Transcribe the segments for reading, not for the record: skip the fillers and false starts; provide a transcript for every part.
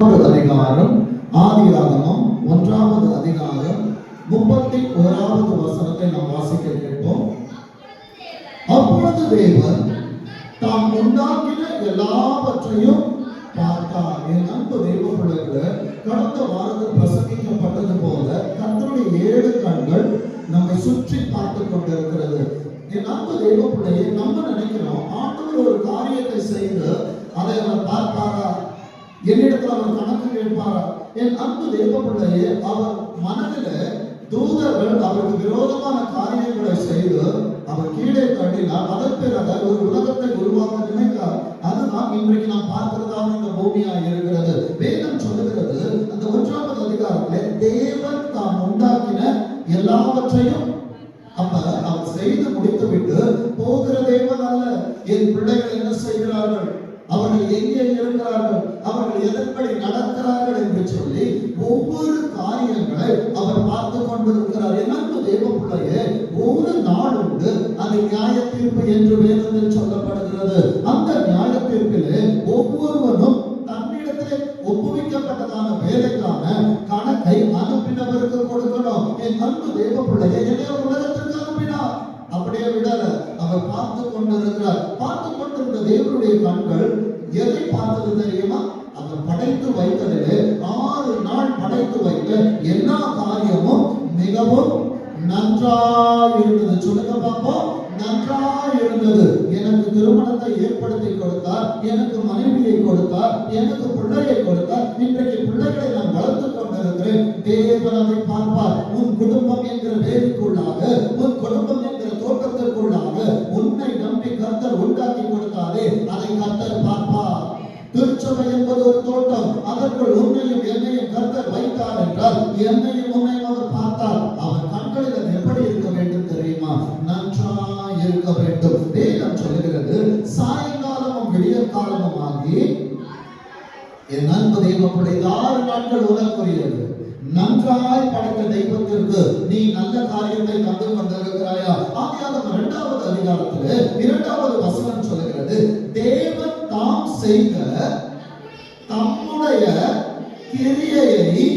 அதிகாரம் ஆதியாகமம் 1வது அதிகாரம் 31வது வசனத்தை நாம் வாசிக்க கேட்போம். அப்பொழுது தேவன் தாம் உண்டாக்கின எல்லாவற்றையும் பார்த்தார். என் அன்பு தேவ பிள்ளைகளே, கடந்த வாரத்தில் பிரசங்கிக்கப்பட்டது போல கர்த்தருடைய 7 கண்கள் நம்மை சுற்றி பார்த்து கொண்டிருக்கிறது. என் அன்பு தேவ பிள்ளையை நம்ம நினைக்கிறோம், ஆண்டவர் ஒரு காரியத்தை செய்து அதை அவர் பார்ப்பாரா, என்னிடத்தில் அவர் கணக்கு கேட்பாரா? என் அன்பு தேவ பிள்ளையே, அவர் மனதில் தூதர்கள் அவருக்கு விரோதமான காரியங்களை செய்து அவர் கீழே தள்ளினார். அதன் பிறகு ஒரு உலகத்தை உருவாக்க நினைத்தார். அதுதான் இன்றைக்கு நாம் பார்க்கிறதான இந்த பூமியா இருக்கிறது. வேதம் சொல்லுகிறது, அந்த 1வது அதிகாரத்திலே தேவன் தாம் உண்டாக்கின எல்லாவற்றையும் அவர் செய்து முடித்து விட்டு போகிற தேவன் அல்ல. என் பிள்ளைகள் என்ன செய்கிறார்கள், அவர்கள் எங்கே இருக்கிறார்கள், அவர்கள் எதன்படி நடக்கிறார்கள் என்று சொல்லி ஒவ்வொரு காரியங்களை அவர் பார்த்து கொண்டிருக்கிறார். எனக்கு தேவ பிள்ளையே, ஒரு நாள் உண்டு, அது நியாய தீர்ப்பு என்று வேதத்தில் சொல்லப்படுகிறது. அந்த நியாய தீர்ப்பிலே ஒவ்வொருவரும் தன்னிடத்திலே ஒப்புவிக்கப்பட்டதான வேலைக்கான கணக்கை அனுப்பினவருக்கு கொடுக்கணும். என் அன்பு தேவ பிள்ளையை என்னைய உலகத்திற்கு அனுப்பினார், அப்படியே விடல, அவர் பார்த்து கொண்டிருக்கிறார். பார்த்து கொண்டிருந்த தேவனுடைய கண்கள் எதை பார்த்தது தெரியுமா? அவர் படைத்து வைத்ததிலே 6 நாள் படைத்து வைத்த எல்லா காரியமும் மிகவும் நன்றாய் இருந்தது. சொல்லுங்க பாப்போம், நன்றாய் இருந்தது. எனக்கு திருமணத்தை ஏற்படுத்தி கொடுத்தார், எனக்கு மனைவியை கொடுத்தார், எனக்கு பிள்ளையை கொடுத்தார். இன்றைக்கு பிள்ளைகளை நான் வளர்த்து கொண்டிருக்கிறேன். தேவன் அதை பார்ப்பார். உன் குடும்பம் என்கிற வேலைக்குள்ளாக, உன் குடும்பம் என்கிற தோட்டத்திற்குள்ளாக உன்னை நம்பி கர்த்தர் உண்டாக்கி கொடுத்தாரே, அதை கர்த்தர் பார்ப்பார். திருச்சபை என்பது ஒரு தோட்டம், அதற்குள் உன்னையும் என்னையும் கர்த்தர் வைத்தார் என்றால் என்னையும் உன்னையும் அவர் பார்த்தார். அவர் கண்களில் எப்படி இருக்க வேண்டும் தெரியுமா? நன்றாய் இருக்க வேண்டும். வேதம் சொல்லுகிறது, சாயங்காலமும் விடிய காலமும் ஆகி என் அன்பு தெய்வப்படை 6 நாட்கள் உனக்குரியது. நன்றாய் படைத்த தெய்வத்திற்கு நீ நல்ல காரியத்தை தந்து கொண்டிருக்கிறாயா? ஆதியாகமம் 2வது அதிகாரத்திலே 2வது வசனம் சொல்லுகிறது, தேவன் தாம் செய்த தம்முடைய கிரியையை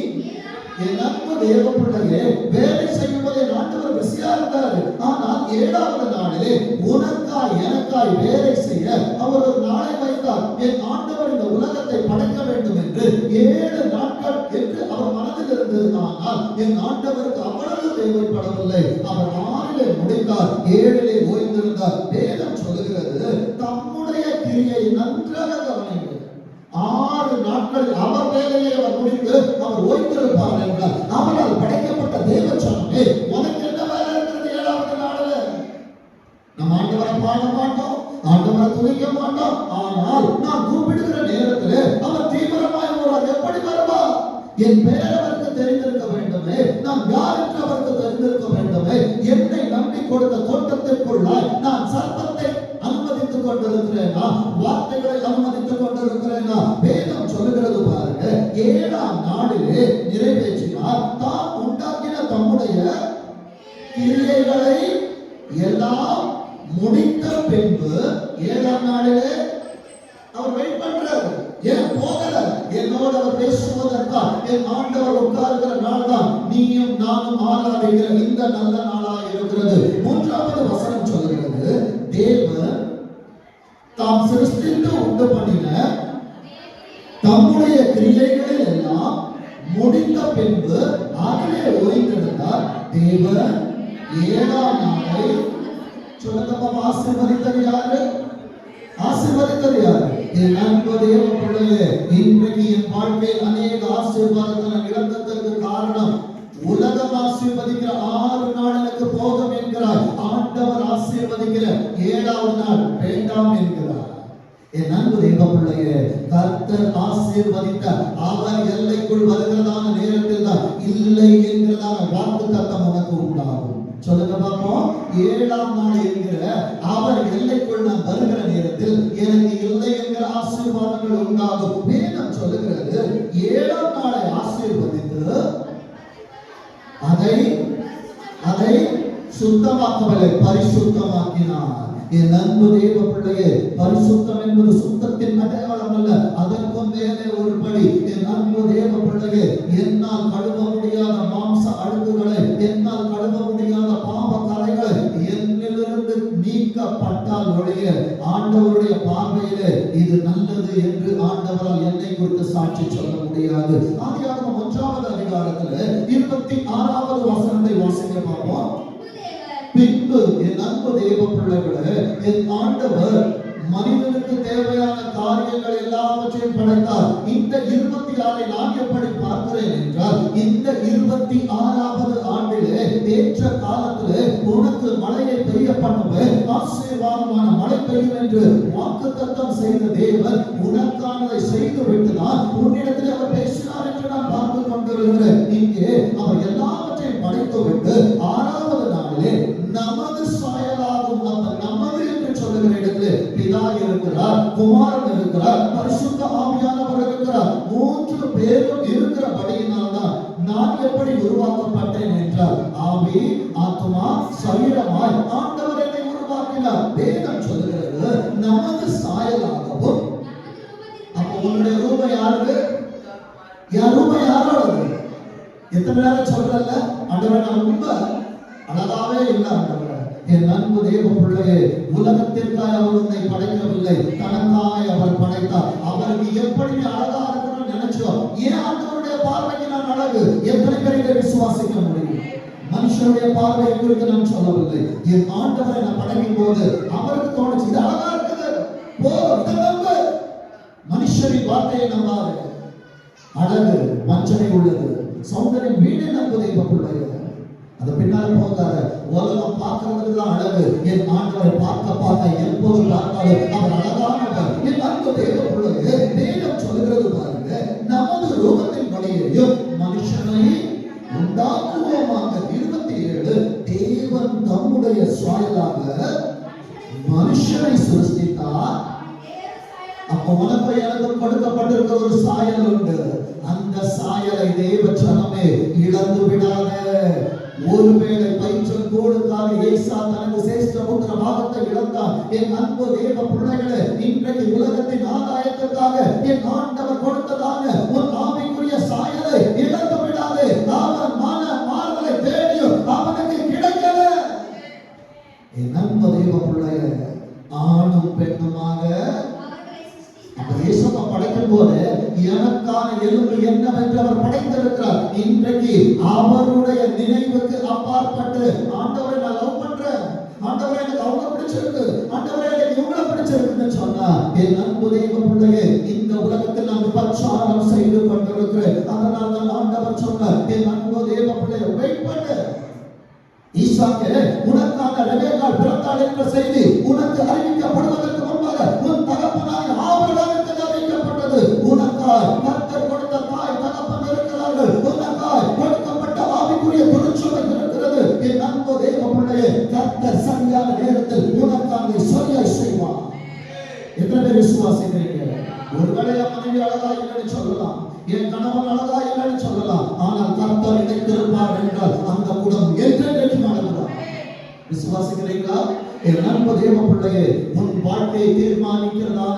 என் அன்பு தேவ பிள்ளையே, வேலை செய்வதை ஆண்டவர் பிஸியா இருந்தாரு. ஆனால் 7வது நாளிலே உனக்காய் எனக்காய் வேலை செய்ய அவர் ஒரு நாளை வைத்தார். என் ஆண்டவர் இந்த உலகத்தை படைக்க வேண்டும் என்று 7 நாட்கள் என்று அவர் மனதில் இருந்தது. ஆனால் என் ஆண்டவருக்கு அவ்வளவு தேவைப்படவில்லை. அவர் 6லே முடித்தார், 7லே ஓய்ந்திருந்தார். வேதம் சொல்லுகிறது, தம்முடைய கிரியை நன்றாக கவனிங்கள். 6 நாட்கள் அவர் வேலையை அவர் முடித்து அவர் ஓய்ந்திருப்பார் என்றார். அவரால் படைக்கப்பட்ட தேவ சொன்னே, உனக்கு என்ன வேலை இருக்கிறது 7வது நாளில்? நம்ம ஆண்டவரை பாட மாட்டோம், ஆண்டவரை துதிக்க மாட்டோம். ஆனால் நான் கூப்பிடுகிற நேரத்தில் அவர் தீவிரமாய் வருவார். எப்படி வருவார்? என் பெயர் அவருக்கு தெரிந்திருக்க வேண்டுமே, நான் யார் என்று அவருக்கு தெரிந்திருக்க வேண்டுமே. என்னை நம்பி கொடுத்த தோட்டத்திற்குள்ளாய் நான் சர்ப்பத்தை அனுமதித்துக் கொண்டிருக்கிறேனா, வார்த்தைகளை அனுமதித்துக் கொண்டிருக்கிறேனா? வேதம் சொல்லுகிறது பாருங்க, 7ஆம் நாளிலே நிறைவேற்றினார். தான் உண்டாக்கின தம்முடைய கிரியைகளை எல்லாம் முடித்த பின்பு 7ஆம் நாளிலே அவர் வெயிட் பண்றாரு. ஏன் போகல? என்னோட அவர் பேசுவதற்கா? என் ஆண்டவர் உட்கார்கிற நாள் தான் நீயும் நானும் ஆராதிக்கிற இந்த நல்ல நாளா இருக்கிறது. 3வது வசனம் சொல்லுகிறது, தேவன் தாம் சிருஷ்டித்து உண்டு பண்ணின தம்முடைய கிரியைகளில் எல்லாம் முடித்த பின்பு அதிலே ஓய்ந்திருந்தார். தேவன் 7ஆம் நாளை சொல்லுங்க, ஆசீர்வதித்தது யாரு? ஆசீர்வதித்தது யாரு? என் அன்பு தேவ பிள்ளையே, இன்றைக்கு என் வாழ்க்கையில் அநேக ஆசீர்வாதத்தை நான் இழந்ததற்கு காரணம், உலகம் ஆசீர்வதிக்கிற 6 நாள் எனக்கு போதும் என்கிறார். ஆண்டவர் ஆசீர்வதிக்கிற 7வது நாள் வேண்டாம் என்கிறார். என் அன்பு தேவ பிள்ளையே, கர்த்தர் ஆசீர்வதித்த அவர் எல்லைக்குள் வருகிறதான நேரத்தில் தான் இல்லை என்கிறதான வாக்கு தத்தம் உனக்கு உண்டாகும். சொல்லுங்க பாப்போம், 7ஆம் நாள் என்கிற அவர் எல்லைக்குள் நான் வருகிற நேரத்தில் எனக்கு இல்லை என்கிற ஆசீர்வாதங்கள் உண்டாகும். வேதம் சொல்லுகிறது, 7ஆம் நாளை ஆசீர்வதித்து அதை சுத்தமாக்கவில்லை, பரிசுத்தமாக்கினார். என் அன்பு தேவ பிள்ளையே, பரிசுத்தம் என்பது சுத்தத்தின் அடையாளம் அல்ல, அதற்கும் மேலே ஒரு படி. என் அன்பு தேவ பிள்ளையே, என்னால் கழுவ முடியாத மாம்ச அழுக்குகளை, என்னால் கழுவ முடியாத பாவ கரைகளை என்னிலிருந்து நீக்கப்பட்டால் ஒழிய ஆண்டவருடைய பார்வையிலே இது நல்லது என்று ஆண்டவரால் என்னை குறித்து சாட்சி சொல்ல முடியாது. ஆதியாகமம் 1வது அதிகாரத்தில் 26வது வசனத்தை வாசிக்க பார்ப்போம். பின்பு என் அன்பு தேவ பிள்ளைகளே, என் ஆண்டவர் மனிதனுக்கு தேவையான காரியங்கள் எல்லாவற்றையும் படைத்தார். இந்த 26 நான் எப்படி பார்க்கிறேன் என்றால், இந்த 26வது ஆண்டிலே ஏற்ற காலத்திலே உனக்கு மழையை பெய்ய பண்ணுவேன், ஆசீர்வாதமான மழை பெய்யும் என்று வாக்குத்தத்தம் செய்த தேவன் உனக்கானதை செய்து விட்டுதான் உன்னிடத்தில் அவர் பேசினார் என்று நான் பார்த்து கொண்டிருக்கிறேன். இங்கே அவர் எல்லாவற்றையும் படைத்து விட்டு 6வது நாளிலே நமது சாயலாகும், அவர் நமது என்று சொல்லுகிற இடத்திலே பிதா இருக்கிறார், குமாரன் இருக்கிறார், பரிசுத்த ஆவியானவர் இருக்கிறார். 3 பேரும் இருக்கிறபடியினால்தான் நான் எப்படி உருவாக்கப்பட்டேன் என்றால், ஆவி, ஆத்மா, சரீரமாய் ஆண்டவர் என்னை உருவாக்கினார். வேதம் சொல்லுகிறது நமது சாயலாகவும். அப்ப உன்னுடைய ரூபம் யாருக்கு? என் ரூபம் யாரோடது? எத்தனை நேரம் சொல்றல, ஆண்டவரே நான் ரொம்ப அழகாவே இல்லை ஆண்டவரே. என் அன்பு தேவ பிள்ளையே, உலகத்திற்காய் அவர் உன்னை படைக்கவில்லை, தனக்காய் அவர் படைத்தார். அவருக்கு எப்படி அழகா இருக்கணும்னு நினைச்சோ, ஏன் ஆண்டவருடைய பார்வைக்கு நான் அழகு? எத்தனை பேரை விசுவாசிக்க முடியும்? மனுஷனுடைய பார்வை குறித்து நான் சொல்லவில்லை. என் ஆண்டவரை நான் படைக்கும் போது அவருக்கு தோணுச்சு இது அழகா இருக்குது, போ மனுஷரின் வார்த்தையை நம்பாது. அழகு வஞ்சனை உள்ளது, சௌந்தரியம் வீடு நம்பு தெய்வ பிள்ளைய. அது பின்னால போகாத, உலகம் பார்க்கறதுக்கு தான் அழகு. என் ஆண்டவரை பார்க்க எப்போது பார்த்தாலும் அவர் அழகானவர். என் அன்பு தெய்வ பிள்ளைய, வேதம் சொல்லுகிறது பாருங்க, நமது ரூபத்தின் படியையும் மனுஷனை உண்டாக்குவோமாக. 27 தேவன் தம்முடைய சாயலாக மனுஷனை சிருஷ்டித்தார். அப்ப உனக்கு எனக்கு கொடுக்கப்பட்டிருக்கிற ஒரு சாயல் உண்டு. அந்த சாயலை தேவ ஜனமே இழந்து விடாத. ஒருவேளை பயிற்சல் கோடுக்காக ஏசா தனது சிரேஷ்ட புத்திர பாகத்தை இழந்தார். என் அன்பு தேவ பிள்ளைகளே, இன்றைக்கு உலகத்தின் ஆதாயத்திற்காக என் ஆண்டவர் கொடுத்ததான ஒரு ஆவிக்குரிய சாயலை இழந்து விடாதே. அவன் மாறுதலை தேடியும் அவனுக்கு கிடைக்கல. என் அன்பு தேவ பிள்ளைகளே, ஆணும் பெண்ணுமாக படைக்கும் போது எனக்கான எலும்பு என்னவென்று அவர் படைத்திருக்கிறார். இன்றைக்கு அவருடைய நினைவுக்கு அப்பாற்பட்டு ஆண்டவரை நான் லவ் பண்றேன், ஆண்டவரை எனக்கு அவங்க பிடிச்சிருக்கு, ஆண்டவரை எனக்கு இவங்களை பிடிச்சிருக்குன்னு சொன்னா, என் அன்பு தெய்வ பிள்ளையே, இந்த உலகத்தில் நான் பிரச்சாரம் செய்து கொண்டிருக்கிறேன். அதனால் தான் ஆண்டவர் சொன்னார், என் அன்பு தெய்வ பிள்ளையை வெயிட் பண்ணு. ஈசாக்கு உனக்கான ரெபெக்காள் பிறந்தாள் என்ற செய்தி உனக்கு அறிவிக்கப்படுவதற்கு முன்பாக உன் தகப்பனாய் ஆபிரகாமுக்கு அறிவிக்கப்பட்டது. உனக்காய் கர்த்தர் கொடுத்த தாய் தகப்பன் இருக்கிறார்கள். உனக்காய் கொடுக்கப்பட்ட ஆவிக்குரிய திருச்சபை இருக்கிறது. என் அன்பு தேவ பிள்ளையே, கர்த்தர் சரியான நேரத்தில் உனக்காக சரியாய் செய்வார். எத்தனை பேர் விசுவாசிக்கிறீங்க? ஒருவேளை மனைவி அழகா இல்லைன்னு சொல்லலாம், என் கணவன் அழகா இல்லைன்னு சொல்லலாம், ஆனால் கர்த்தர் இணைத்திருப்பார் என்றால் அந்த குடம் என்றென்றைக்கு நடக்கிறார். விசுவாசிக்கிறீங்களா? என் அன்பு தேவ பிள்ளையே, உன் வாழ்க்கையை தீர்மானிக்கிறதான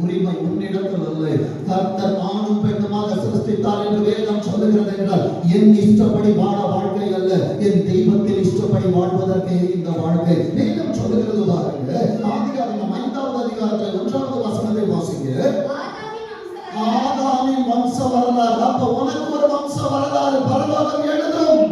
உரிமை உன்னிடத்தில் இல்லை. கர்த்தர் ஆணும் பெண்ணுமாக சிருஷ்டித்தார் என்று வேதம் சொல்லுகிறது என்றால், என் இஷ்டப்படி வாழ வாழ்க்கை அல்ல, என் தெய்வத்தின் இஷ்டப்படி வாழ்வதற்கே இந்த வாழ்க்கை. வேதம் சொல்லுகிறது பாருங்க, ஆதியாகமம் 5வது அதிகாரத்தில் 1வது வசனத்தை வாசிங்க. ஆதாமின் வம்ச வரலாறு. அப்ப உனக்கு ஒரு வம்ச வரலாறு பரலோகம் எழுதும்.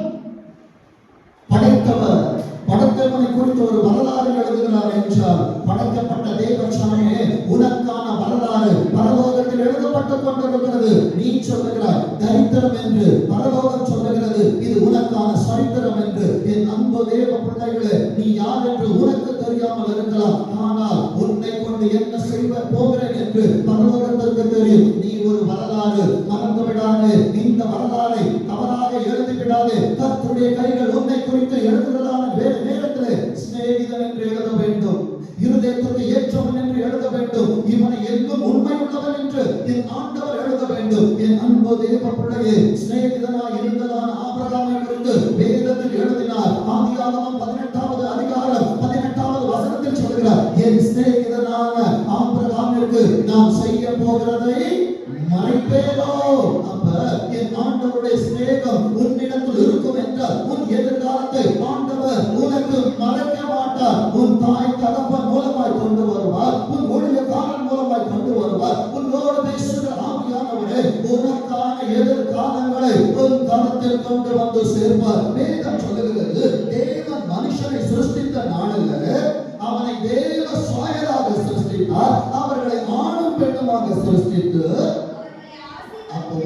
படைத்தவர் படைத்தவனை குறித்து ஒரு வரலாறு எழுதுகிறார் என்றால், படைக்கப்பட்ட தேவ ஜனமே, உனக்கான வரலாறு பரலோகத்தில் எழுதப்பட்டுக் கொண்டிருக்கிறது. நீ சொல்லுகிறாய் தரித்திரம் என்று, பரலோகம் சொல்லுகிறது இது உனக்கான சரித்திரம் என்று. என் அன்பு தேவ பிள்ளைகளே, நீ யார் என்று உனக்கு தெரியாமல் இருக்கலாம், ஆனால் உன்னை கொண்டு என்ன செய்ய போகிறேன் என்று பரலோகத்திற்கு தெரியும். நீ ஒரு வரலாறு, மறந்து விடாதே. இந்த வரலாறை தவறாக எழுதி விடாதே. கர்த்தருடைய கைகள் உன்னை குறித்து எழுதுகிறதான நேரத்தில் சிநேகிதன் என்று எழுத வேண்டும், இருதயத்திற்கு ஏற்றவன் என்று எழுத வேண்டும், இவனை எங்கும் உண்மை உள்ளவன் என்று என் ஆண்டவர் எழுத வேண்டும். என் அன்பு தேவ பிள்ளையே, சிநேகிதனாய் இருந்ததான ஆபிரகாமை குறித்து வேதத்தில் எழுதினார். ஆதியாகமம் 18வது அதிகாரம் 18வது வசனத்தில் சொல்கிறார், என் சிநேகிதனான ஆபிரகாமிற்கு நான் செய்ய போகிறதை இருப்பேனோ. அப்ப என் ஆண்டவருடைய சிநேகம் உன்னிடத்தில் இருக்கும் என்றால் உன் எதிர்காலத்தை ஆண்டவர் உனக்கு மறைக்க மாட்டார். உன் தாய் தகப்பன் மூலமாய் கொண்டு வருவார், உன் ஊழியக்காரன் மூலமாய் கொண்டு வருவார். உன்னோடு பேசுகிற ஆவியானவரே உனக்கான எதிர்காலங்களை உன் கருத்தில் கொண்டு வந்து சேர்ப்பார். வேதம் சொல்லுகிறது, தேவன் மனுஷனை சிருஷ்டித்த நாளில் அவனை தேவ சாயலாக சிருஷ்டித்தார், அவர்களை ஆணும் பெண்ணுமாக சிருஷ்டித்து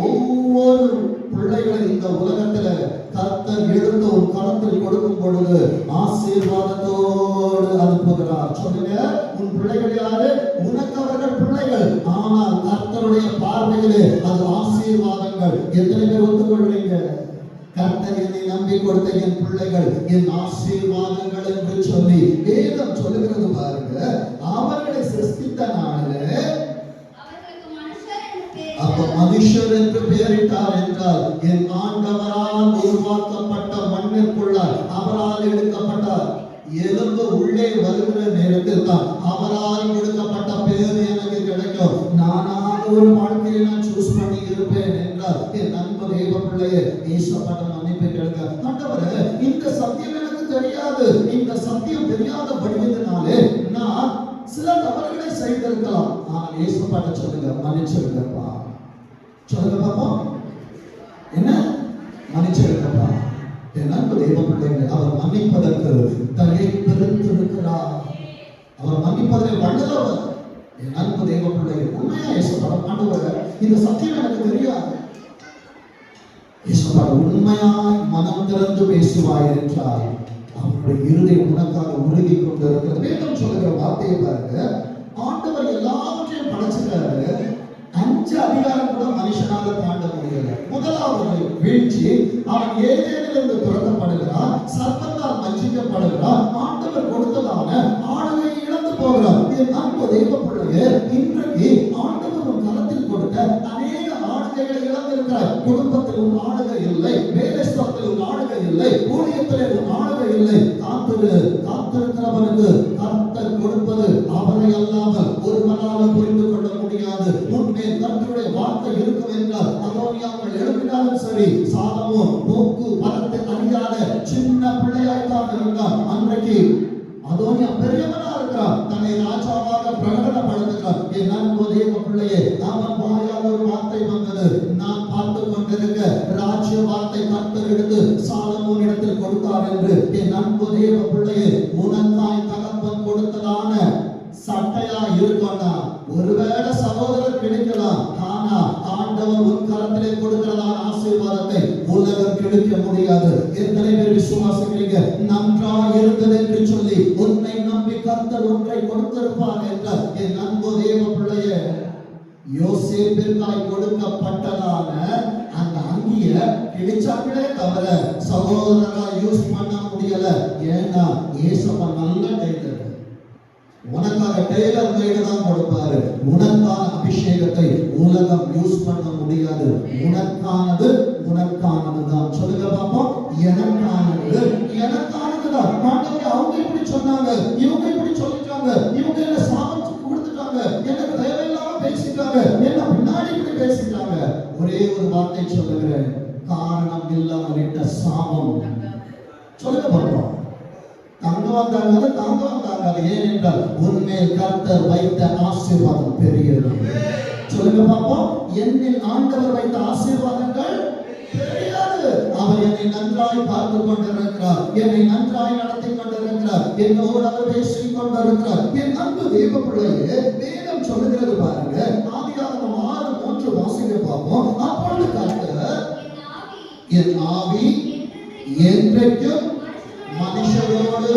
ஒவ்வொரு பிள்ளைகளை இந்த உலகத்துல கர்த்தர் எடுத்து ஒரு கரத்தில் கொடுக்கும் பொழுது ஆசீர்வாதத்தோடு அனுப்புகிறார். சொல்லுங்க, உன் பிள்ளைகள் யாரு? உனக்கு அவர்கள் பிள்ளைகள், ஆனால் கர்த்தருடைய பார்வையிலே அது ஆசீர்வாதங்கள். எத்தனை பேர் ஒத்துக்கொள்றீங்க? கர்த்தர் என்னை நம்பி கொடுத்த என் பிள்ளைகள் என் ஆசீர்வாதங்கள் என்று சொல்லி வேதம் சொல்லுகிறது பாருங்க. அவர்களை சிருஷ்டித்த நாளிலே அப்ப மனுஷர் என்று பெயரிட்டார் என்றால் என் ஆண்டவரால் உருவாக்கப்பட்ட மண்ணிற்குள்ளார் அவரால் எடுக்கப்பட்டார். எலும்பு உள்ளே வருகிற நேரத்தில் தான் அவரால் கொடுக்கப்பட்ட பேரு எனக்கு கிடைக்கும். நானாக ஒரு வாழ்க்கையை நான் சூஸ் பண்ணி இருப்பேன் என்றால் என் நண்பர் தேவ பிள்ளையே ஏசப்பட்ட மன்னிப்பை கேட்க. ஆண்டவரே, இந்த சத்தியம் எனக்கு தெரியாது. இந்த சத்தியம் தெரியாத படிக்கிறதுனாலே நான் சில தவறுகளை செய்திருக்கலாம். ஆனால் ஏசப்பட்ட சொல்லுங்க, மன்னிச்சிருக்கப்பா. சொல்லுங்க பாப்பா, என்ன மன்னிச்சிருக்கப்பா. என் அன்பு தெய்வ பிள்ளைகள், அவர் மன்னிப்பதற்கு தயை பெருத்திருக்கிறார். அவர் மன்னிப்பதில் வல்லவர். என் அன்பு தெய்வ பிள்ளைகள், உண்மையா ஏசப்பட ஆண்டவரே, இந்த சத்தியம் எனக்கு தெரியாது. ஏசப்பட உண்மையாய் மனம் திறந்து பேசுவாய் என்றால் அவருடைய இருதயம் உனக்காக உருகி கொண்டிருக்கிறது. வேதம் சொல்லுகிற வார்த்தையை பாருங்க. ஆண்டவர் எல்லாவற்றையும் படைச்சிருக்காரு. 5 அதிகாரம் கூட மனுஷனால தாண்ட முடியல. முதலாவது வீழ்ச்சி, அவன் ஏதேனிலிருந்து துரத்தப்படுகிறான், சர்ப்பத்தால் வஞ்சிக்கப்படுகிறான், ஆண்டவர் கொடுத்ததான ஆளுகை இழந்து போகிறான். என் அன்பு தெய்வ பிள்ளையே, இன்றைக்கு ஆண்டவர் உன் கரத்தில் கொடுத்த அநேக ஆளுகைகளை இழந்திருக்கிறார். குடும்பத்தில் உன் ஆளுகை இல்லை, வேலைஸ்தலத்தில் உன் ஆளுகை இல்லை, ஊழியத்தில் உன் ஆளுகை இல்லை. காத்திருக்கிறவனுக்கு கர்த்தர் கொடுப்பது அவரை அல்லாமல் ஒருவரால் புரிந்து கொள்ள முடியாது. உன்மேல் கர்த்தருடைய வார்த்தை இருக்கும் என்றால் அதோனியாக்கள் எழுப்பினாலும் சரி, சாலமோன் போக்கு வரத்தை அறியாத சின்ன பிள்ளையாய்த்தான் இருந்தான். அன்றைக்கு அதோனியா பெரியவனா இருக்கிறான், தன்னை ராஜாவாக பிரகடனப்படுத்துகிறான். என் அன்பு தேவ பிள்ளையே, அவன் வாயால் ஒரு வார்த்தை வந்தது. நான் பார்த்து கொண்டிருக்க ராஜ்ய வார்த்தை கர்த்தர் எடுத்து சாலமோன் இடத்தில் கொடுத்தார் என்று. என் அன்பு தேவ பிள்ளையே, உனக்காய் தகப்பன் கொடுத்ததான சட்டையா இருக்கா? ஒருவேளை சகோதரர் கிடைக்கலாம், ஆனா ஆண்டவர் உன் கரத்திலே கொடுக்கிறதான ஆசீர்வாதத்தை உலகம் கிடைக்க முடியாது. எத்தனை பேர் விசுவாசிக்கிறீங்க? நன்றாய் இருந்தது என்று சொல்லி உன்னை நம்பி கர்த்தர் ஒன்றை கொடுத்திருப்பார் என்றால் என் அன்பு தேவ பிள்ளையே, யோசேப்பிற்காய் கொடுக்கப்பட்டதான அந்த அங்கிய கிடைச்சாங்களே தவிர சகோதரரா யூஸ் பண்ண முடியல. ஏன்னா ஏசப்பா நல்ல டைலர். உனக்காக டெய்லர் மேடு தான் கொடுப்பாரு. உனக்கான அபிஷேகத்தை உலகம் யூஸ் பண்ண முடியாது. உனக்கானது உனக்கானதுதான். சொல்லுங்க பாப்போம், எனக்கானது எனக்கானதுதான். ஆண்டவரே, அவங்க இப்படி சொன்னாங்க, இவங்க இப்படி சொல்லிட்டாங்க, இவங்க என்ன சாபம் கொடுத்துட்டாங்க, எனக்கு தேவையில்லாம பேசிட்டாங்க, என்ன பின்னாடி இப்படி பேசிட்டாங்க. ஒரே ஒரு வார்த்தை சொல்லுகிறேன், காரணம் இல்லாமல் இட்ட சாபம். சொல்லுங்க பாப்போம், தங்கம் தாங்காது. ஏனென்றால் உன்மேல் கர்த்தர் வைத்த ஆசீர்வாதம் பெரியது. சொல்லுங்க பாப்போம், என்னில் ஆண்டவர் வைத்த ஆசீர்வாதங்கள் பெரியது. அவர் என்னை நன்றாய் பார்த்து கொண்டிருக்கிறார், என்னை நன்றாய் நடத்தி கொண்டிருக்கிறார், என்னோடு அவர் பேசிக் கொண்டிருக்கிறார். என் அன்பு தேவ பிள்ளையே, வேதம் சொல்லுகிறது பாருங்க. ஆதியாகமம் 6:3 வாசிக்க பார்ப்போம். அப்பொழுது கர்த்தர் என் ஆவி என்றைக்கும் மனுஷரோடு,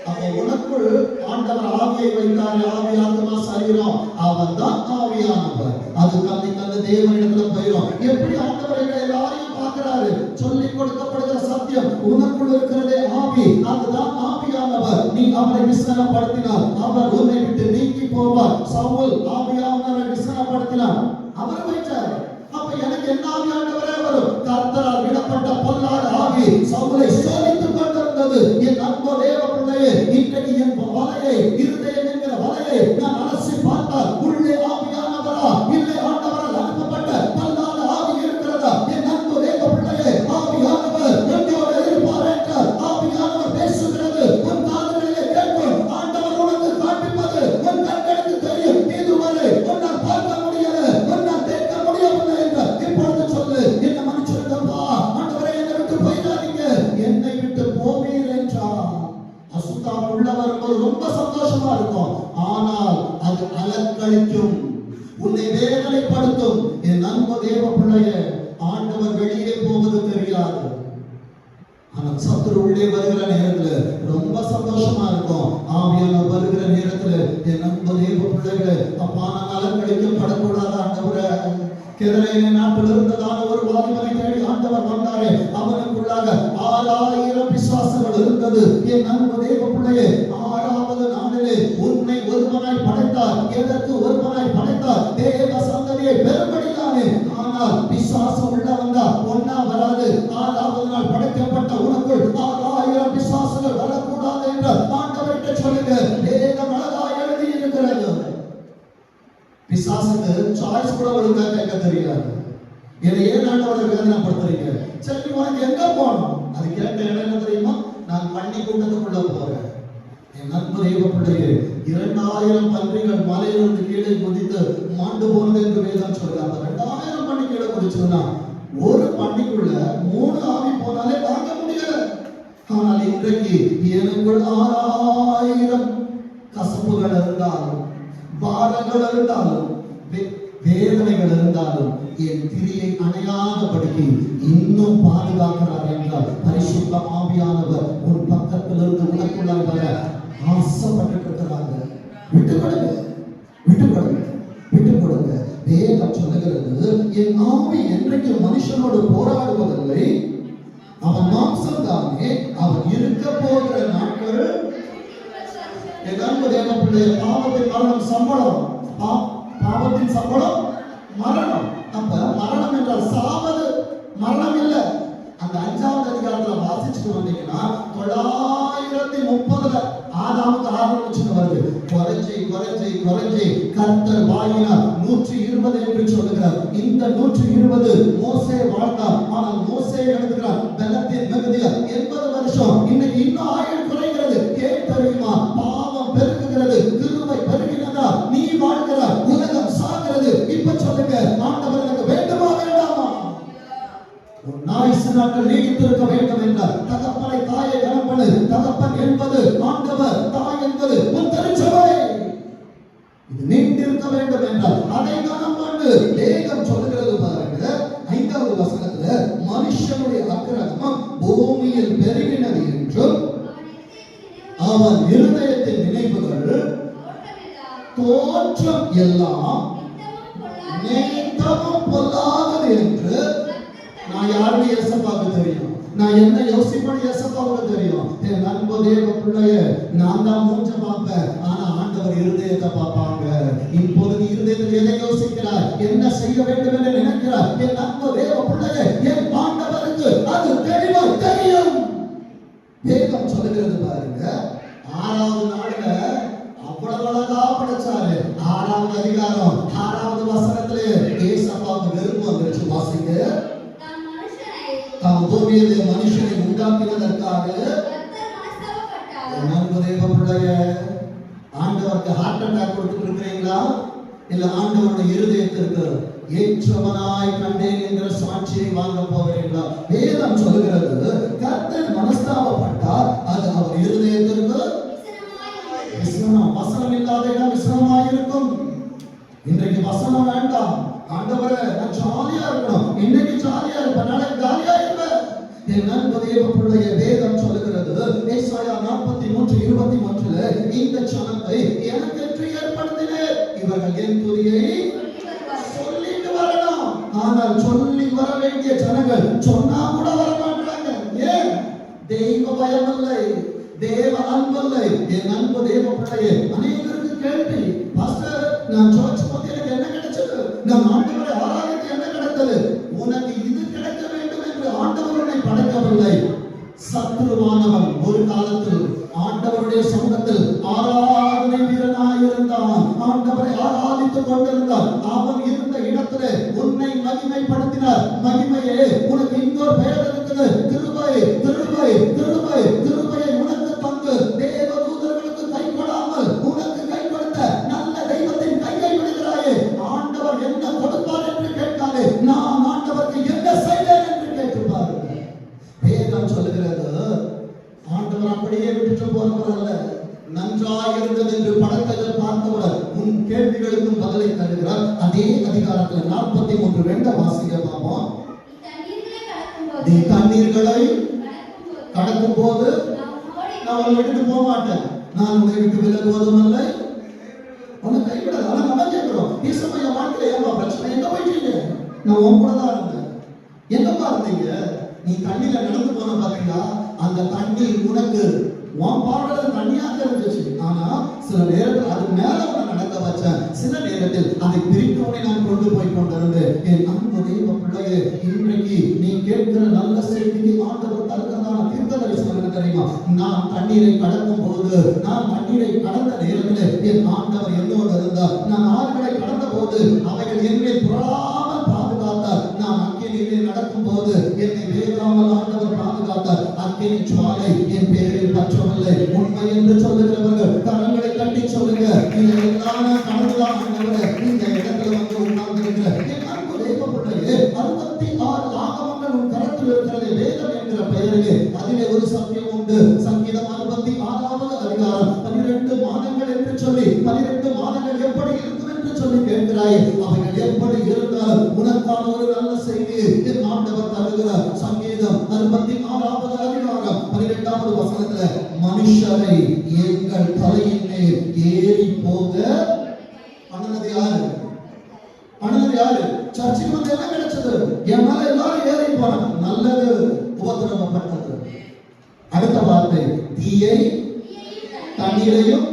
அப்ப உனக்குள் ஆண்டவர் ஆவியை வைத்தார். ஆவி, ஆத்மா, சரீரம், அவர் தான் ஆவியானவர். அது கண்ணு தேவனிடத்துல போயிடும். எப்படி ஆண்டவர் எல்லாரையும் பார்க்கிறாரு? சொல்லி கொடுக்கப்படுகிற சத்தியம் உனக்குள் இருக்கிறதே ஆவி, அதுதான் ஆவியானவர். நீ அவரை விசனப்படுத்தினார், அவர் உன்னை விட்டு நீங்கி போவார். சவுல் ஆவியானவரை விசனப்படுத்தினார், அவர் வைத்தார். அப்ப எனக்கு என்ன ஆவியானவரே வரும்? கர்த்தரால் விடப்பட்ட பொல்லாத ஆவி சவுலை சோதித்துக் கொண்டிருந்தது. என் அன்பு தேவ பிள்ளையே, இன்றைக்கு என் வலையை, இருதயம் என்கிற வலையை நான் அலசி பார்த்தால் உள்ளே ஆவியானவரா இல்லை ஆண்டவரால் அனுப்பப்பட்ட அன்பு தேவ பிள்ளையே, ஆண்டவர் வெளியே போவது தெரியாது. ஆனா சத்துரு உள்ளே வருகிற நேரத்துல ரொம்ப சந்தோஷமா இருக்கும். ஆவியானவர் வருகிற நேரத்துல என் அன்பு தேவ பிள்ளைகளே, அப்பா நான் அலங்கழிக்கப்படக்கூடாத ஆண்டவரே, கெதரேன நாட்டில் இருந்ததான ஒரு வாலிபனை தேடி ஆண்டவர் வந்தாரே, அவனுக்குள்ளாக 6000 பிசாசுகள் இருந்தது. என் அன்பு தேவ பிள்ளையே, 6வது நாளிலே உன்னை ஒருவனாய் படைத்தார். எதற்கு ஒருவனாய் படைத்தார்? தேவ சந்ததியை பெரும்படிதானே. ஆனால் பிசாசு உள்ள வந்தா ஒன்னா வராது. 6வது நாள் படைக்கப்பட்ட உனக்குள் 6000 பிசாசுகள் வரக்கூடாது என்று ஆண்டவர்கிட்ட சொல்லுங்க. வேதம் அழகாய் எழுதி இருக்கிறது. பிசாசுக்கு சாய்ஸ் கூட ஒழுங்கா கேட்க தெரியாது. என்னை ஏன் ஆண்டவரை வேதனைப்படுத்துறீங்க? சரி உனக்கு எங்க போகணும்? அது கேட்ட இடம் என்ன தெரியுமா? நான் பள்ளி கூட்டத்துக்குள்ள போறேன். என் அன்பு தேவ பிள்ளையே, 2000 பன்றிகள் மலையிலிருந்து கீழே குதித்து மாண்டு போனது என்று வேதம் சொல்றாங்க. 2000 பன்றி கீழே குதிச்சதுன்னா ஒரு பன்றிக்குள்ள 3 ஆவி போனாலே தாங்க முடியல. ஆனால் இன்றைக்கு எனக்குள் 6000 கசப்புகள் இருந்தாலும், பாரங்கள் இருந்தாலும், வேதனைகள் இருந்தாலும் என் திரியை அணையாதபடிக்கு இன்னும் பாதுகாக்கிறார் என்றால் பரிசுத்த ஆவியானவர் உன் பக்கத்திலிருந்து உனக்குள்ளாய் வர ஆசைப்பட்டு இருக்கிறாங்க. விட்டுக்கொடுங்க, விட்டுக்கொடுங்க, விட்டுக்கொடுங்க. வேதம் சொல்லுகிறது, என் ஆவி என்றைக்கு மனுஷனோடு போராடுவதில்லை, அவன் மாம்சம் தானே, அவன் இருக்க போகிற நாட்கள். என் அன்பு தேவ பிள்ளைய, பாவத்தின் மரணம் சம்பளம், பாவத்தின் சம்பளம் மரணம். அப்ப மரணம் என்றால் சாவது மரணம் இல்ல. அந்த 5வது அதிகாரத்துல வாசிச்சுட்டு வந்தீங்கன்னா 930 ஆதாமுக்கு ஆரம்பிச்சுட்டு வருது. குறைஞ்சி குறைஞ்சி குறைஞ்சி கர்த்தர் வாயினார் 120 என்று சொல்லுகிறார். இந்த 120 மோசே வாழ்ந்தார். ஆனால் மோசே எழுதுகிறார் பலத்தின் மிகுதியா 80 வருஷம். இன்னைக்கு இன்னும் ஆயுள் குறைகிறது. ஏன் தெரியுமா? பாவம் பெருகுகிறது, கிருபை பெருகினதா நீ வாழ்கிறாய், உலகம் சாகிறது. இப்ப சொல்லுங்க, ஆண்டவர் எனக்கு வேண்டுமா வேண்டாமா? ஒரு நாய்ஸ் நாட்கள் நீடித்திருக்க வேண்டும் என்றார். தகப்பனை தாயை கனம் பண்ணு. தகப்பன் என்பது ஆண்டவர், தாய் என்பது உன் திருச்சபை. இது நீண்டிருக்க வேண்டும் என்றால் அதை கனம் பண்ணு. வேதம் சொல்லுகிறது பாருங்க, 5வது வசனத்துல, மனுஷனுடைய அக்கிரமம் பூமியில் பெருகினது என்றும் அவன் இருதயத்தின் நினைவுகள் தோற்றம் எல்லாம் நேத்தமும் பொல்லாதது என்று. நான் யாருடைய இயேசுவுக்கு தெரியும், நான் என்ன யோசிப்பேன் இயேசுவுக்கு தெரியும். என் அன்பு தேவ பிள்ளையே, நான் தான் மூஞ்ச பார்ப்பேன், ஆனா ஆண்டவர் இருதயத்தை பார்ப்பாங்க. இப்போது நீ இருதயத்தில் எதை யோசிக்கிறாய், என்ன செய்ய வேண்டும் என்று நினைக்கிறாய், என் அன்பு தேவ பிள்ளையே, என் ஆண்டவருக்கு அது தெளிவாய் தெரியும். வேதம் சொல்லுகிறது பாருங்க, 6வது நாள்ல அவ்வளவு அழகா படைச்சாரு. 6வது அதிகாரம் 6வது வசனத்திலே ஏசப்பாவுக்கு வெறுப்பு வந்துருச்சு. வாசிங்க. தாம் பூமியிலே மனுஷனை உண்டாக்கினதற்காக அன்பு தேவ பிள்ளைய, ஆண்டவருக்கு ஹார்ட் அட்டாக் கொடுத்துட்டு இருக்கிறீங்களா? இல்ல ஆண்டவருடைய இருதயத்திற்கு ஏற்றவனாய் கண்டேன் என்கிற சாட்சியை வாங்க போகிறீங்களா? வேதம் சொல்லுகிறது, கர்த்தர் மனஸ்தாபப்பட்டார், அது அவர் இருதயத்திற்கு விசனம். வசனம் இல்லாத இடம் விசனமாயிருக்கும். இன்றைக்கு வசனம் வேண்டாம். ஆண்டவரே நான் ஜாலியா இருக்கணும், இன்னைக்கு ஜாலியா இருப்பேன், நாளைக்கு ஜாலியா இருப்பேன். என் அன்பு தேவ பிள்ளைய, வேதம் சொல்லுகிறது ஏசாயா 43:21, இந்த ஜனத்தை எனக்கென்று ஏற்படுத்தினேன், இவர்கள் என் துதியை சொல்லிட்டு வரணும். ஆனால் சொல்லி வர வேண்டிய ஜனங்கள் சொன்னா கூட வர மாட்டாங்க. ஏன்? தெய்வ பயம் இல்லை, தேவ அன்பல்லை. என் அன்பு தேவ பிள்ளையே, அநேகருக்கு கேள்வி, பாஸ்டர் நான் சர்ச் போது எனக்கு என்ன கிடைச்சது, நான் ஆண்டவரை ஆராதித்து என்ன கிடைத்தது? உனக்கு இது கிடைக்க வேண்டும் என்று ஆண்டவர் உன்னை படைக்கவில்லை. சத்துருவானவன் ஒரு காலத்தில் ஆண்டவருடைய சமூகத்தில் ஆராதனை வீரனாய் இருந்தான், ஆண்டவரை ஆராதித்துக் கொண்டிருந்தான். அவன் இருந்த இடத்திலே உன்னை மகிமைப்படுத்தினார். மகிமையே உனக்கு இன்னொரு பெயர் இருக்குது, கிருபை. கிருபை கிருபை கிருபையை உனக்கு தந்து தேவ தூதர்களுக்கு கைப்படாமல் உனக்கு கைப்படுத்த நல்ல தெய்வத்தின் கையை விடுகிறாயே. ஆண்டவர் என்ன கொடுப்பார் என்று கேட்காதே, நான் ஆண்டவருக்கு என்ன செய்தேன் என்று கேட்டு பாருங்க. வேதம் சொல்லுகிறது, ஆண்டவர் அப்படியே விட்டுட்டு போறவர் அல்ல. நன்றாய் இருந்தது என்று படத்தை பார்த்தவர் உன் கேள்விகளுக்கும் பதிலை தருகிறார். அதே அதிகாரத்தில் 43:2 நீ தண்ணீர்களை கடக்கும் போது நான் உன்னை விட்டுட்டு போக மாட்டேன், நான் உன்னை விட்டு விலகுவதும் இல்லை, உன்னை கைவிடாது. ஆனா நம்ம கேட்கிறோம், ஈசப்பா என் வாழ்க்கையில ஏமா பிரச்சனை, எங்க போயிட்டீங்க? நான் உன் கூட தான் இருந்தேன். எங்கப்பா இருந்தீங்க? நீ தண்ணியில நடந்து போன பாத்தீங்களா, அந்த தண்ணி உனக்கு உன் பார்வையில தண்ணியாக இருந்துச்சு. ஆனா சில நேரத்தில் அது மேல உன்னை நடக்க வச்சேன், சில நேரத்தில் அதை பிரித்தவனை நான் கொண்டு போய் கொண்டிருந்தேன். என் அன்பு தெய்வ பிள்ளையே, இன்றைக்கு நீ கேட்கிற நல்ல செய்திக்கு ஆண்டவர் தருகிறதான தீர்க்க தரிசனம் என்ன தெரியுமா? நான் தண்ணீரை கடக்கும் போது, நான் தண்ணீரை கடந்த நேரத்தில் என் ஆண்டவர் என்னோடு இருந்தார். நான் ஆறுகளை கடந்த போது அவைகள் என்னை புரளாமல் பாதுகாத்தார். நான் அக்கினியிலே நடக்கும் போது என்னை வேகாமல் ஆண்டவர் பாதுகாத்தார். அக்கினி ஜுவாலை என் பேரில் பற்றவில்லை. உண்மை என்று சொல்லுகிறவர்கள் கரங்களை தட்டி சொல்லுங்க, இதெல்லாம் கடந்துதான் ஆண்டவரே இந்த இடத்துல வந்து உட்கார்ந்திருக்கிற என் அன்பு தெய்வ பிள்ளையே, 66 ஆகமங்கள் உன் கரத்தில் இருக்கிறது. வேதம் என்கிற பெயரிலே அதிலே ஒரு சத்தியம் உண்டு. சங்கீதம் 66வது அதிகாரம் 12 மாதங்கள் என்று சொல்லி, 12 மாதங்கள் எப்படி இருக்கும் என்று சொல்லி கேட்கிறாய். அவைகள் எப்படி இருந்தால் உனக்கான ஒரு நல்ல செய்தி என் ஆண்டவர் தருகிறார். சங்கீதம் 66வது அதிகாரம் 12வது வசனத்துல, மனுஷரை எங்கள் தலையின் மேல் ஏறி போக பண்ணது யாரு? பண்ணது யாரு? சர்ச்சுக்கு வந்து என்ன கிடைச்சது? என் மேல எல்லாரும் ஏறி போனாங்க, நல்லது, உபத்திரவப்பட்டது. அடுத்த வார்த்தை, தீயை தண்ணீரையும்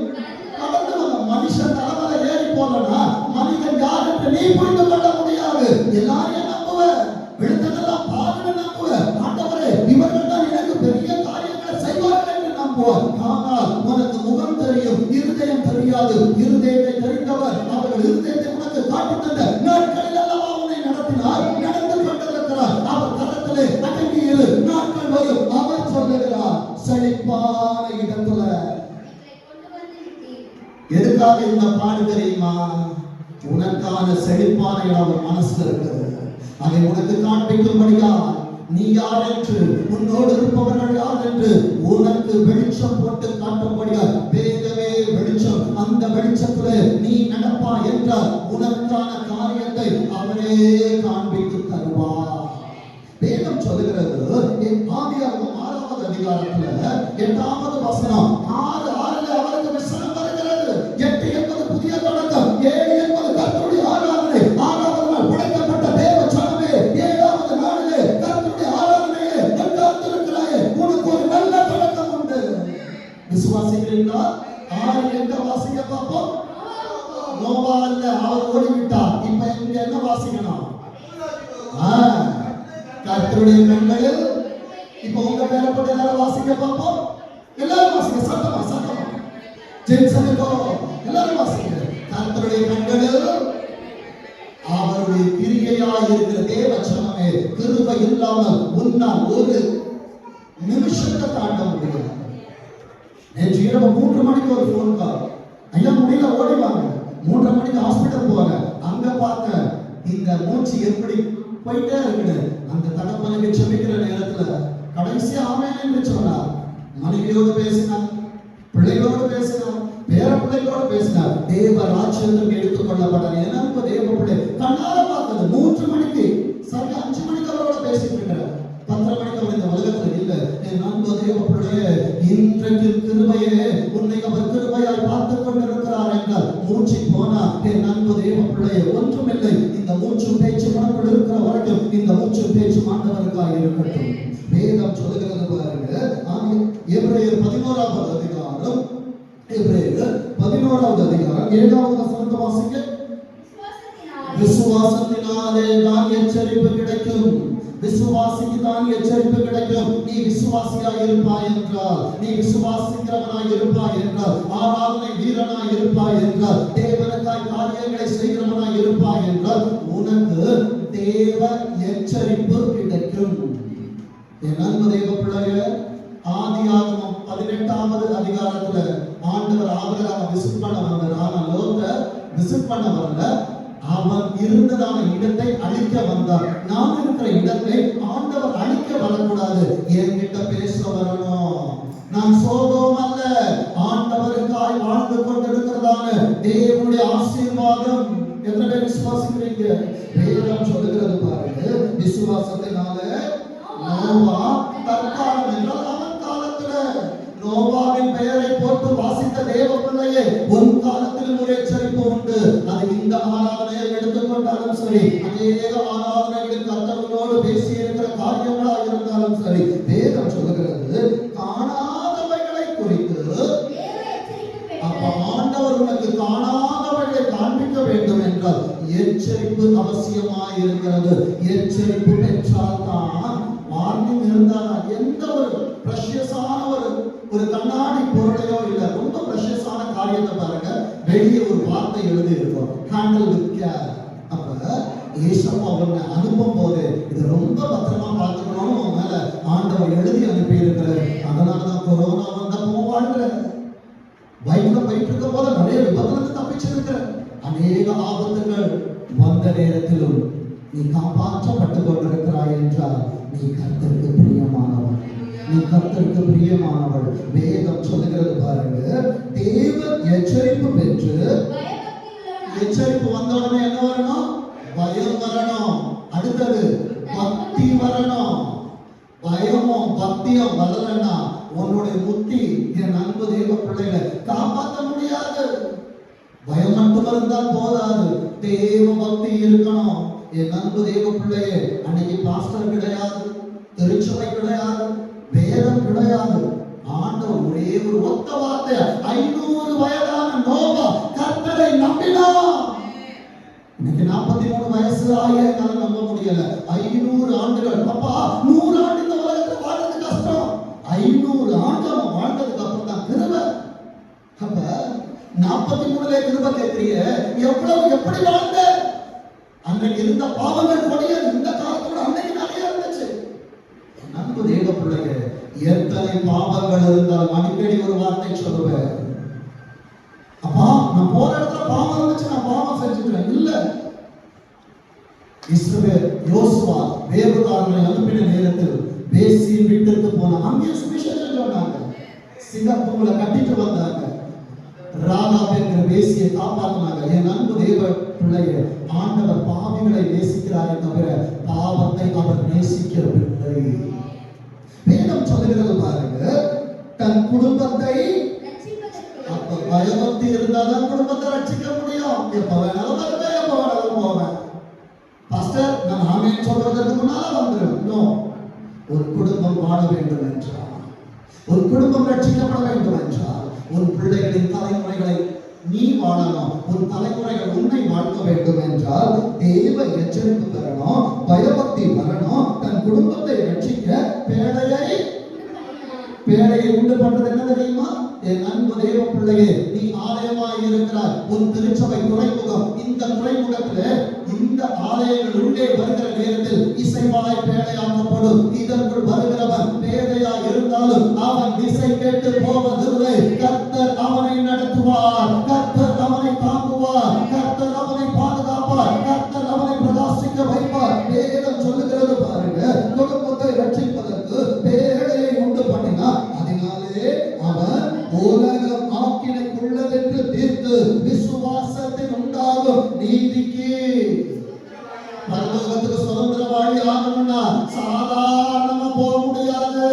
கடந்து வந்த மனுஷன் தலைமையில ஏறி போனா மனிதன் யார் என்று நீ புரிந்து கொள்ள முடியாது. எல்லாரையும் நம்புவ, விழுந்ததெல்லாம் பாருன்னு நம்புவ, ஆண்டவரே இவர்கள் தான் எனக்கு பெரிய காரியங்களை செய்வார்கள் என்று நம்புவார். ஆனால் உனக்கு முகம் தெரியும், இருதயம் தெரியாது. இருதயத்தை தெரிந்தவர் அவர்கள் இருதயத்தை உனக்கு காட்டி தந்த நாட்களில் அல்லவா உன்னை நடத்தினார், நடந்து கொண்டிருக்கிறார். அவர் கரத்திலே அடங்கி இரு, நாட்கள் வரும். அவர் சொல்லுகிறார், செழிப்பான இடத்துல. எதுக்காக இந்த பாடு தெரியுமா? உனக்கான செழிப்பான இடம் மனசுல இருக்கிறது. அதை உனக்கு காண்பிக்கும்படியா நீ யார் என்று, உன்னோடு இருப்பவர்கள் யார் என்று உனக்கு வெளிச்சம் போட்டு காட்டும்படியா வேதமே வெளிச்சம். அந்த வெளிச்சத்துல நீ நடப்பா என்றால் உனக்கான காரியத்தை அவரே காண்பித்து தருவார். வேதம் சொல்லுகிறது, ஆதியாகமம் 6வது அதிகாரத்துல 8வது வசனம், 6:6 அவருக்கு விசனம் வருகிறது. 8 என்பது புதிய தொடக்கம், 7 என்பது கர்த்தருடைய ஆராதனை. 6வது நாள் படைக்கப்பட்ட தேவ ஜனமே, 7வது நாளிலே கர்த்தருடைய ஆராதனையே கண்டிருக்கிறாயே, உனக்கு ஒரு நல்ல தொடக்கம் உண்டு. விசுவாசிக்கிறீங்களா? 6 எங்க வாசிக்க பார்ப்போம். நோவா அல்ல, அவர் ஓடிவிட்டார். இப்ப இங்க என்ன வாசிக்கணும்? கர்த்தருடைய கண்களில். இப்ப உங்க பேரை போட்டு எல்லாரும் வாசிக்க பார்ப்போம். எல்லாரும் வாசிக்க, சத்தமா சத்தமா, ஜென்சனுக்கோ எல்லாரும் வாசிக்க. கர்த்தருடைய கண்களில் அவருடைய கிரியையாய் இருக்கிற தேவ ஜனமே, கிருபை இல்லாமல் உன்னால் ஒரு நிமிஷத்தை தாண்ட முடியாது. நேற்று இரவு 3 மணிக்கு ஒரு போன் கால், ஐயா முடியல ஓடி வாங்க. 3:30 மணிக்கு ஹாஸ்பிட்டல் போங்க. அங்க பார்த்த இந்த மூச்சு எப்படி போயிட்டே இருக்குது. அந்த தகப்பனுக்கு செபிக்கிற நேரத்துல கடைசி ஆமென் என்று சொன்னார். மனைவியோடு பேசினார், பிள்ளைகளோடு பேசினார், பேர பிள்ளைகளோடு பேசினார். தேவ ராஜ்யத்திற்கு எடுத்துக் கொள்ளப்பட்டார். எனக்கு தேவ பிள்ளை கண்ணால பார்த்தது 3 மணிக்கு, சரி 5 மணிக்கு அவரோட பேசிட்டு இருக்கிறார். 10:30 மணிக்கு அவர் இந்த உலகத்துல இல்ல. என் அன்பு தேவ பிள்ளையே, இன்றைக்கு கிருபையே உன்னை அவர் கிருபையாய் பார்த்துக் கொண்டிருக்கிறார் என்றால் மூச்சு போனா என் அன்பு தேவ பிள்ளையே ஒன்றுமில்லை. இந்த மூச்சு பேச்சு மனக்குள் இருக்கிற வரைக்கும் இந்த மூச்சு பேச்சு ஆண்டவருக்காக இருக்கட்டும். வேதம் சொல்லுகிறது பாருங்க, எபிரேயர் 11வது அதிகாரம், எபிரேயர் 11வது அதிகாரம் 7வது வசனத்தை வாசிங்க. விசுவாசத்தினாலே தான் எச்சரிப்பு கிடைக்கும். விசுவாசிக்கு தான் எச்சரிப்பு கிடைக்கும். நீ விசுவாசியாய் இருப்பாய் என்றால், நீ விசுவாசிக்கிறவனாய் இருப்பாய் என்றால், ஆராதனை வீரனாய் இருப்பாய் என்றால், தேவனுக்காய் காரியங்களை செய்கிறவனாய் இருப்பாய் என்றால் உனக்கு தேவ எச்சரிப்பு கிடைக்கும். என் அன்பு தேவ பிள்ளையே, ஆதியாகமம் 18வது அதிகாரத்துல ஆண்டவர் ஆபிரகாமை விசிட் பண்ண வந்தார். ஆனா லோத்த விசிட் பண்ண வரல, அவன் இருந்ததான இடத்தை அழிக்க வந்தார். நான் இருக்கிற இடத்தை ஆண்டவர் அழிக்க வரக்கூடாது, என்கிட்ட பேச வரணும். நான் சோதோம் அல்ல, ஆண்டவருக்காய் வாழ்ந்து கொண்டிருக்கிறதான தேவனுடைய ஆசீர்வாதம். எத்தனை பேர் விசுவாசிக்கிறீங்க? வேதம் சொல்லுகிறது பாருங்க, விசுவாசத்தினால சரி, அநேக ஆராதனைகளில் கர்த்தரோடு பேசி இருக்கிற காரியங்களா இருந்தாலும் சரி, வேதம் சொல்லுகிறது காணாதவைகளை குறித்து. அப்ப ஆண்டவர் உனக்கு காணாதவைகளை காண்பிக்க வேண்டும் என்றால் எச்சரிப்பு அவசியமாய் இருக்கிறது. எச்சரிப்பு பெற்றால் தான் வார்னிங் இருந்தால் எந்த ஒரு பிரஷியஸான ஒரு கண்ணாடி பொருளையோ இல்ல, ரொம்ப பிரஷியஸான காரியத்தை பாருங்க, வெளியே ஒரு வார்த்தை எழுதி இருக்கும், ஹேண்டில் வித் கேர். அப்ப ஏசப்பா அவனை அனுப்பும் போது இது ரொம்ப பத்திரமா பார்த்துக்கணும்னு உன் மேல ஆண்டவர் எழுதி அனுப்பி இருக்கிறார். அதனாலதான் கொரோனா வந்தப்போ வாழ்ற, பைக்ல போயிட்டு இருக்க போது நிறைய விபத்துல தப்பிச்சிருக்கிற, அநேக ஆபத்துகள் வந்த நேரத்திலும் நீ காப்பாற்றப்பட்டு கொண்டிருக்கிறாய் என்றால் நீ கர்த்தருக்கு பிரியமானவன், நீ கர்த்தருக்கு பிரியமானவள். வேதம் சொல்லுகிறது பாருங்க, தேவன் எச்சரிப்பு பெற்று, எச்சரிப்பு வந்த உடனே என்ன வரணும்? பயம் வரணும். அடுத்தது பக்தி வரணும். பயமும் பக்தியும் வரலன்னா உன்னுடைய புத்தி, என் அன்பு தேவ பிள்ளைகளை காப்பாற்ற முடியாது. பயம் மட்டும் இருந்தால் போதாது, தேவ பக்தி இருக்கணும். என் அன்பு தேவ பிள்ளையே, அன்னைக்கு பாஸ்டர் கிடையாது, திருச்சபை கிடையாது, வேதம் கிடையாது. ஆண்டவர் ஒரே ஒரு ஒத்த வார்த்தை, 500 வயதான நோவா கர்த்தரை நம்பினான். இன்னைக்கு 43 வயசு ஆகிய என்னால நம்ப முடியல. 500 ஆண்டுகள், அப்பா 100 ஆண்டு இந்த உலகத்துல வாழ்றது கஷ்டம். 500 ஆண்டு அவன் வாழ்ந்ததுக்கு அப்புறம் தான் கிருபை. அப்ப 43ல கிருபை கேட்கிறீங்க, எவ்வளவு எப்படி வாழ்ந்த? அன்னைக்கு இருந்த பாவங்கள் கொடிய இந்த காலத்தோட அன்னைக்கு நிறைய இருந்துச்சு. நண்பு தேவ பிள்ளைங்க, எத்தனை பாவங்கள் இருந்தாலும் அடிக்கடி ஒரு வார்த்தை சொல்லுவேன், அப்பா நான் போற இடத்துல பாவம் இருந்துச்சு, நான் பாவம் செஞ்சுக்கிறேன் இல்ல. இஸ்ரவேல் யோசுவா வேவுகாரனை அனுப்பின நேரத்தில் பேசி விட்டுட்டு போன, அங்கே சுவிசேஷம் சொன்னாங்க, சிங்கப்பூர்ல கட்டிட்டு வந்தாங்க, ராகாப் என்கிற வேசியை காப்பாற்றினாங்க. என் அன்பு தேவ பிள்ளையே, ஆண்டவர் பாவிகளை நேசிக்கிறாரே தவிர பாவத்தை அவர் நேசிக்கவில்லை. வேதம் சொல்லுகிறது பாருங்க, தன் குடும்பத்தை, அப்ப பயபக்தி இருந்தாதான் குடும்பத்தை ரட்சிக்க முடியும். எப்ப வேணாலும் வருவேன், எப்ப வேணாலும் போவேன். பாஸ்டர் நான் ஆமென் சொல்றதுக்கு முன்னால வந்துடும். ஒரு குடும்பம் வாழ வேண்டும் என்றால், ஒரு குடும்பம் ரட்சிக்கப்பட வேண்டும் என்றால், உன் பிள்ளைகளின் தலைமுறைகளை நீ வாழணும், உன் தலைமுறைகள் உன்னை வாழ்க்க வேண்டும் என்றால் தேவ எச்சரிப்பு பெறணும், பயபக்தி வரணும். தன் குடும்பத்தை ரட்சிக்க பேழையை உண்டு பண்றது என்ன தெரியுமா? என் அன்பு தேவ பிள்ளையே, நீ ஆலயமாய் இருக்கிறாய், உன் திருச்சபை துறைமுகம். இந்த துறைமுகத்திலே இந்த ஆலயங்கள் உள்ளே வருகிற நேரத்தில் இசைவாய் பேழையாக்கப்படும். இதற்குள் வருகிறவன் பேதையாய் இருந்தாலும் அவன் திசை கேட்டு போவதில்லை. கர்த்தர் அவனை நடத்துவார், கர்த்தர் அவனை தாங்குவார், கர்த்தர் அவனை பாதுகாப்பார், கர்த்தர் அவனை பிரகாசிக்க வைப்பார். வேதம் சொல்லுகிறது பாருங்க, குடும்பத்தை ரட்சிப்பதற்கு பேழையை உண்டு பண்ணினார். அதனாலே அவன் உலகம் ஆக்கினைக்குள்ளதென்று தீர்த்து விசுவாசத்தில் உண்டாகும் நீதிக்கு பரலோகத்துக்கு சுதந்திரவாளி ஆகணும்னா சாதாரணமா போக முடியாது.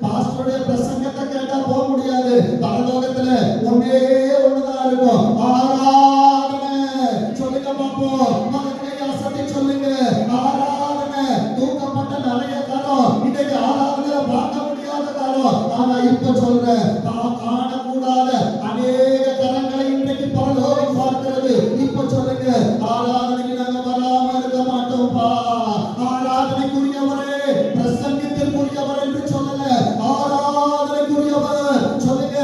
பாஸ்டருடைய பிரசங்கத்தை கேட்டா போக முடியாது. பரலோகத்துல ஒன்னே ஒண்ணுதான் இருக்கும், ஆராதனை. சொல்லுங்க பாப்போம், மகனை அசத்தி சொல்லுங்க, ஆராதனை. தூக்கப்பட்ட நிறைய காலம் இன்னைக்கு ஆராதனை பார்க்க முடியாத காலம். ஆனா இப்ப சொல்றேன், காணக்கூடாத அநேக கரங்களை இன்றைக்கு பரலோகம் பார்க்கிறது. இப்ப சொல்லுங்க, ஆராதனைக்கு நாங்க வராம இருக்க மாட்டோம்பா. ஆராதனைக்குரியவரே, பிரசங்கத்திற்குரியவர் என்று சொல்லல, ஆராதனைக்குரியவர். சொல்லுங்க,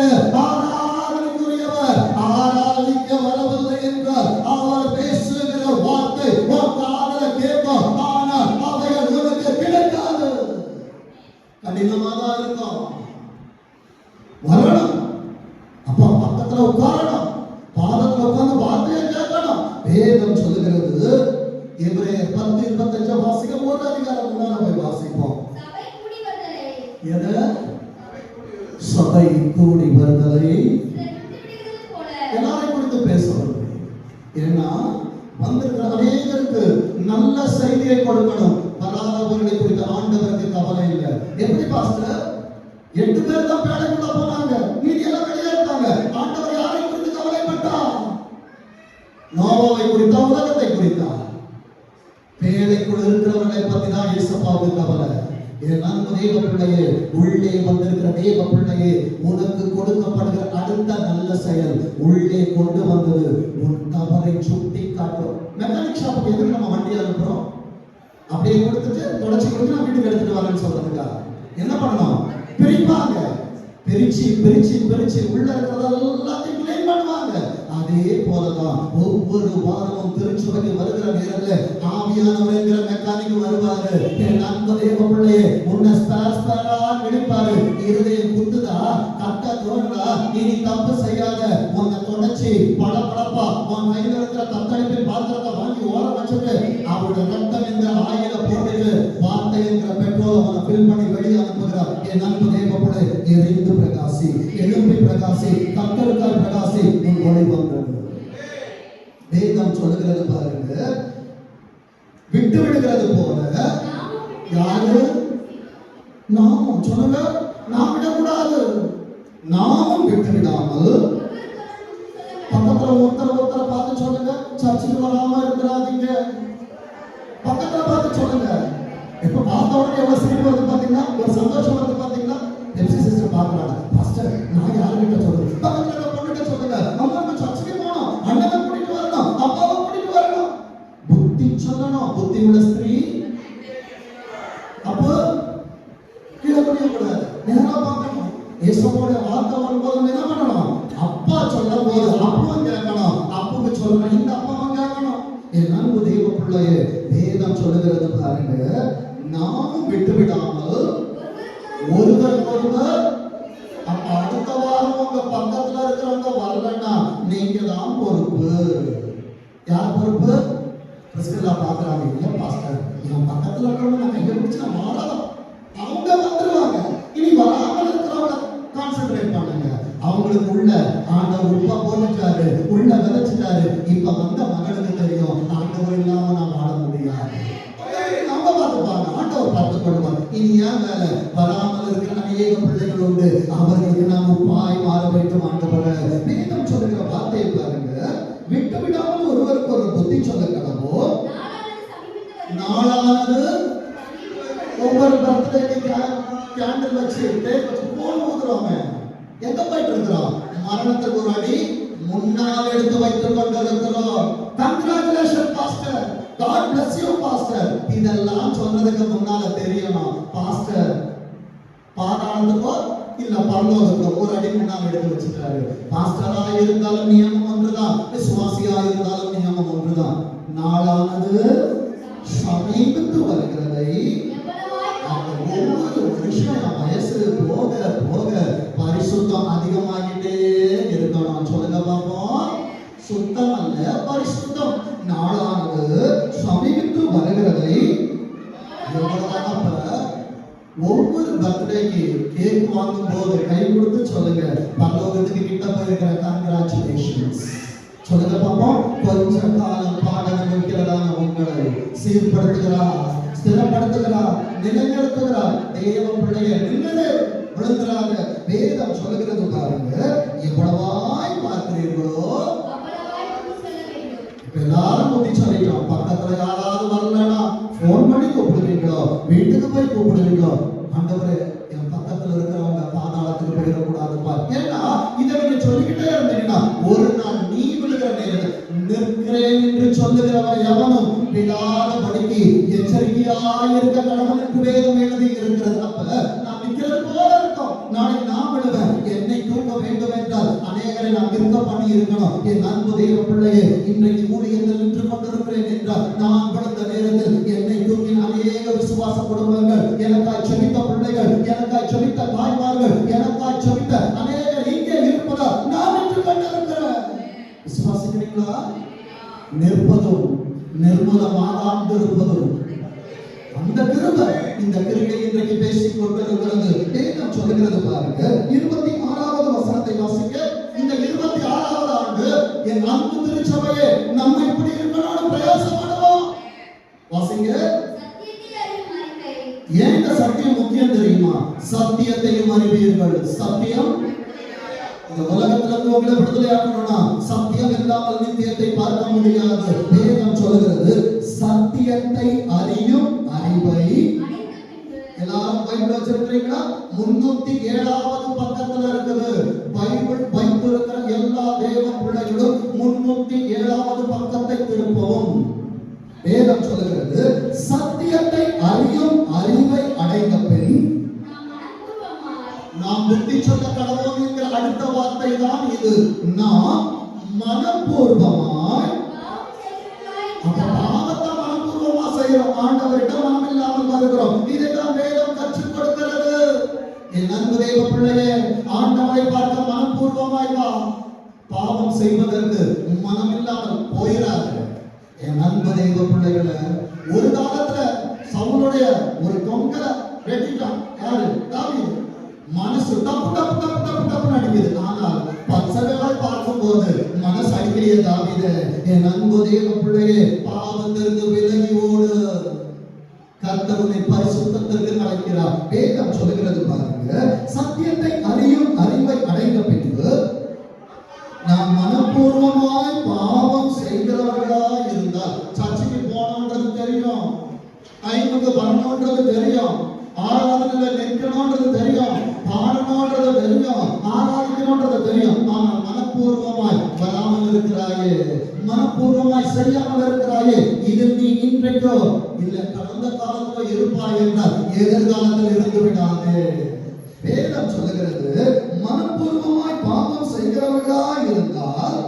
ஆராதனைக்குரியவர். ஆராதிக்க வரவில்லை என்றால் அவர் பேசுகிற வார்த்தை காதல கேட்கும், ஆனால் அவைகள் உனக்கு கிடைக்காது. கடினமாக இருக்கும். வரணும், அப்பா பக்கத்துல உட்காரணும், பாதத்துல உட்கார்ந்து வார்த்தையை கேட்கணும். வேதம் சொல்லுகிறது, எபிரேயர் 10:25 வாசிக்க, ஒரு அதிகாரம் முன்னால போய் வாசிப்போம். சபை கூடி வருதலை எல்லாரையும் குறித்து பேசணும். ஏன்னா வந்திருக்கிற அநேகருக்கு நல்ல செய்தியை கொடுக்கணும். வராதவர்களை குறித்து ஆண்டவருக்கு கவலை இல்லை. எப்படி பாஸ்டர் 8 பேர் தான் பேழைக்குள்ள போனாங்க, மீதி எல்லாம் வெளியே இருந்தாங்க. ஆண்டவர் யாரை குறித்து கவலைப்பட்டார்? நோவாவை குறித்தா, உலகத்தை குறித்தா? பேழைக்குள் இருக்கிறவர்களை பத்தி தான் ஏசப்பாவுக்கு கவலை. என் அன்பு தேவ பிள்ளையே, உள்ளே வந்திருக்கிற தேவ பிள்ளையே, உனக்கு கொடுக்கப்படுகிற அடுத்த நல்ல செயல் உள்ளே கொண்டு வந்தது உன் தவறை சுட்டி காட்டும். மெக்கானிக் ஷாப்புக்கு எதுக்கு நம்ம வண்டி அனுப்புறோம்? அப்படியே கொடுத்துட்டு தொடச்சி கொடுத்து நான் வீட்டுக்கு எடுத்துட்டு வரேன்னு சொல்றதுக்கா? என்ன பண்ணணும்? பிரிப்பாங்க. பிரிச்சு பிரிச்சு பிரிச்சு உள்ள இருக்கிறதெல்லாத்தையும் கிளீன் பண்ணுவாங்க. அதே போலதான் ஒவ்வொரு வாரமும் திருச்சபைக்கு வருகிற நேரத்துல ஆவியானவர் என்கிற மெக்கானிக் வருவாரு. என் அன்பு தேவ பிள்ளையே, உன்னை ஸ்பேரா விடுப்பாரு. இருதயம் குத்துதா, கட்ட தோன்றா, இனி தப்பு செய்யாத, உன்னை தொடச்சி படப்படப்பா உன் கையில இருக்கிற தத்தளிப்பின் பாத்திரத்தை வாங்கி ஓரம் வச்சுட்டு அவருடைய ரத்தம் என்கிற ஆயில போட்டுட்டு வார்த்தை என்கிற பெட்ரோலை அவனை ஃபில் பண்ணி வெளியே அனுப்புகிறார். என் அன்பு தேவ பிள்ளை, எரிந்து பிரகாசி, எழும்பி பிரகாசி, கத்தருக்காய் பிரகாசி, உன் ஒளி வந்தது. வேதம் சொல்லுகிறது பாருங்க, விட்டு விடுகிறது போல யாரு? நாமும். சொல்லுங்க, நாம் விடக்கூடாது. நாமும் விட்டு விடாமல் பக்கத்துல ஒருத்தரை பார்த்து சொல்லுங்க, சர்ச்சுக்கு வராம இருக்கிறாதீங்க. பக்கத்துல பார்த்து சொல்லுங்க. இப்ப பார்த்த உடனே எவ்வளவு சிரிப்பு வருது பாத்தீங்கன்னா, ஒரு சந்தோஷம் வருது பாத்தீங்கன்னா. எம்சி சிஸ்டர் பாக்குறாங்க, பாஸ்டர் நான் யாருக்கிட்ட சொல்றது? பக்கத்துல பொண்ணுகிட்ட சொல்லுங்க, அம்மா நம்ம சர்ச்சுக்கு போனோம், அண்ணனை கூட்டிட்டு வரணும், அப்பாவை கூட்டிட்டு வரணும். புத்தி சொல்லணும். புத்தி உள்ள ஸ்திரீ அப்போ கீழே கூடாது, நேரா பார்க்கணும். இயேசுவோட வார்த்தை வரும்போது என்ன பண்ணணும்? அப்பா சொல்லும் போது அப்பாவும் கேட்கணும், அப்பாவுக்கு சொல்லணும், இந்த அப்பாவும் கேட்கணும். என் அன்பு தெய்வ பிள்ளையே, வேதம் சொல்லுகிறது பாருங்க, நாமும் விட்டு விடாமல் ஒருவர் அப்ப அடுத்த வாரம் உங்க பக்கத்துல இருக்கிறவங்க வரலன்னா நீங்க தான் பொறுப்பு. யார் பொறுப்பு? பிரிஸ்கில்லா பாக்குறாங்க, இல்ல பாஸ்டர் என் பக்கத்துல இருக்கிறவங்க நான் கையை பிடிச்சு நான் மாறலாம், அவங்க வந்துருவாங்க. இனி வராமல் இருக்கிறவங்க கான்சென்ட்ரேட் பண்ணுங்க. அவங்களுக்கு உள்ள ஆண்டவர் உப்பா போட்டுட்டாரு, உள்ள விதைச்சிட்டாரு. இப்ப வந்த மகனுக்கு தெரியும், ஆண்டவர் இல்லாம நான் வாழ முடியாது. நம்ம பார்த்துப்பாங்க, ஆண்டவர் பார்த்துக் கொள்வார். இனி ஏன் வேலை? வராமல் இருக்கிற அநேக பிள்ளைகள் உண்டு, அவர்களுக்கு நாம் உப்பாய் மாற வேண்டும். ஆண்டவரை வேதம் சொல்லுகிற வார்த்தையை பாருங்க, விட்டு விடாமல் ஒருவருக்கு ஒரு புத்தி சொல்ல கடவோ. நாளானது ஒவ்வொரு பர்த்டேக்கு கேண்டில் வச்சு டேக் வச்சு போன் ஊதுறோமே, எங்க போயிட்டு இருக்கிறோம்? மரணத்துக்கு ஒரு அடி முன்னால் எடுத்து வைத்துக் கொண்டிருக்கிறோம். Congratulation pastor, God bless you pastor. இதெல்லாம் சொன்னதுக்கு முன்னால தெரியணும், பாஸ்டர் பாதாளத்துக்கோ இல்ல பரலோகத்துக்கோ ஒரு அடி முன்னால் எடுத்து வச்சுட்டாரு. பாஸ்டரா இருந்தாலும் நியமம் ஒன்றுதான், விசுவாசியா இருந்தாலும் நியமம் ஒன்றுதான். நாளானது சமீபத்து வருகிறதை ஒவ்வொரு வருஷம் வயசு போக போக பரிசுத்தம் அதிகமாகிட்டே இருக்கணும். சொல்லுங்க பாப்போம், சுத்தம் அல்ல பரிசுத்தம். நாளானது சமீபத்து வருகிறதை ஒவ்வொரு பர்த்டேக்கு கேக் வாங்கும் போது கை கொடுத்து சொல்லுங்க, பரலோகத்துக்கு கிட்ட போயிருக்கிற கங்க்ராச்சுலேஷன்ஸ் சொல்லுங்க பாப்போம். கொஞ்ச காலம் பாடல் வைக்கிறதான உங்களை சீர்படுத்துகிறார், ஸ்திரப்படுத்துகிறார், நிலைநிறுத்துகிறார். தேவ பிள்ளைய நின்று விழுந்துறாங்க. வேதம் சொல்லுகிறது பாருங்க, எவ்வளவாய் பார்க்கிறீர்களோ எல்லாரும் புத்தி சொல்லிட்டோம். பக்கத்துல யாராவது வரலன்னா போன் பண்ணி கூப்பிடுவீங்களோ, வீட்டுக்கு போய் கூப்பிடுவீங்களோ, ஆண்டவரே என் பக்கத்துல இருக்கிறவங்க பாதாளத்துக்கு போயிடக்கூடாதுப்பா. ஏன்னா இதை நீங்க சொல்லிக்கிட்டே இருந்தீங்கன்னா ஒரு நாள் நீ விழுகிற நேரம் நிற்கிறேன் என்று சொல்லுகிறவன் எவனும் விடாதபடிக்கு எச்சரிக்கையாயிருக்க கடவுள் என்று வேதம் எழுதி இருக்கிறது. அப்ப நான் நிற்கிறது போல இருக்கும், நாளைக்கு நான் விடுவேன். என்னை தூக்க வேண்டும் என்றால் அநேகரை நான் நிற்க பண்ணி இருக்கணும். என் அன்பு தெய்வ பிள்ளையே, இன்றைக்கு ஊழியர்கள் நின்று கொண்டிருக்கிறேன் என்றால் நான் விழுந்த நேரத்தில் என்னை தூக்கின அநேக விசுவாச குடும்பங்கள், எனக்காய் செபித்த பிள்ளைகள், எனக்காய் செபித்த தாய்மார்கள், எனக்காய் செபித்த அநேகர் இங்கே இருப்பதா நான் நின்று கொண்டிருக்கிறேன். விசுவாசிக்கிறீங்களா? நிற்பதும் நிர்மூலமாகாதிருப்பதும் அந்த கிருபை, இந்த கிருபை இன்றைக்கு பேசிக் கொண்டிருக்கிறது. வேதம் சொல்லுகிறது பாருங்க, 26வது வசனத்தை வாசிக்க. இந்த 26வது ஆண்டு என் அன்பு திருச்சபையே நம்ம இப்படி இருக்கணும்னு பிரயாசப்படுவோம். வாசிங்க. ஏன் இந்த சத்தியம் முக்கியம் தெரியுமா? சத்தியத்தையும் அறிவீர்கள். சத்தியம் இந்த உலகத்துல இருந்து உங்களை விடுதலை ஆக்கணும்னா சத்தியம் இல்லாமல் நித்தியத்தை பார்க்க முடியாது. வேதம் சொல்லுகிறது சத்தியம் சத்தியத்தை அறியும் அறிவை. எல்லாரும் பைபிள் வச்சிருக்கிறீங்களா? 307வது பக்கத்துல இருக்குது. பைபிள் வைத்திருக்கிற எல்லா தேவ பிள்ளைகளும் 307வது பக்கத்தை திருப்பவும். வேதம் சொல்லுகிறது, சத்தியத்தை அறியும் அறிவை அடைந்த பின் நாம் புத்தி சொல்ல கடவோம் என்கிற அடுத்த வார்த்தை தான் இது. நாம் மனப்பூர்வமாய் பாவத்தை மனப்பூர்வமா செய்கிறோம். ஆண்டவரிடம் மனம் இல்லாமல் வருகிறோம். இதைதான் வேதம் கற்றுக் கொடுக்கிறது. என் அன்பு தேவ பிள்ளையே, ஆண்டவரை பார்க்க மனப்பூர்வமாய் வா. பாவம் செய்வதற்கு மனம் இல்லாமல் போயிடாது. என் அன்பு தெய்வ பிள்ளைகளை, ஒரு காலத்துல சவுலுடைய ஒரு கொங்கல வெட்டிட்டான். யாரு? தாவீது. மனசு டப்பு டப்பு டப்பு டப்பு டப்பு அடிக்குது. ஆனால் பச்சைகளாய் பார்க்கும் போது மனசு அடிக்கலையே தாவீது. என் அன்பு தெய்வ பிள்ளையே, பாவத்திற்கு விலகி ஓடு. கர்த்தர் உன்னை பரிசுத்தத்திற்கு அழைக்கிறார். வேதம் சொல்லுகிறது பாருங்க, சத்தியத்தை அறியும் அறிவை அடைந்த பின்பு நாம் மனப்பூர்வமாய் பாவம் செய்கிறவர்களாய் இருந்தால், சர்ச்சைக்கு போனோன்றது தெரியும், ஐந்துக்கு வரணுன்றது தெரியும், ஆராதனையில நிற்கணும்ன்றது தெரியும், பாடணும்ன்றது தெரியும், ஆராதிக்கணும்ன்றது தெரியும். ஆனால் மனப்பூர்வமாய் வராமல் இருக்கிறாயே, மனப்பூர்வமாய் செய்யாமல் இருக்கிறாயே. இது நீ இன்றைக்கோ இல்ல கடந்த காலத்துல இருப்பாய் என்றால் எதிர்காலத்தில் இருந்து விடாதே. வேதம் சொல்லுகிறது, மனப்பூர்வமாய் பாவம் செய்கிறவர்களாய் இருந்தால்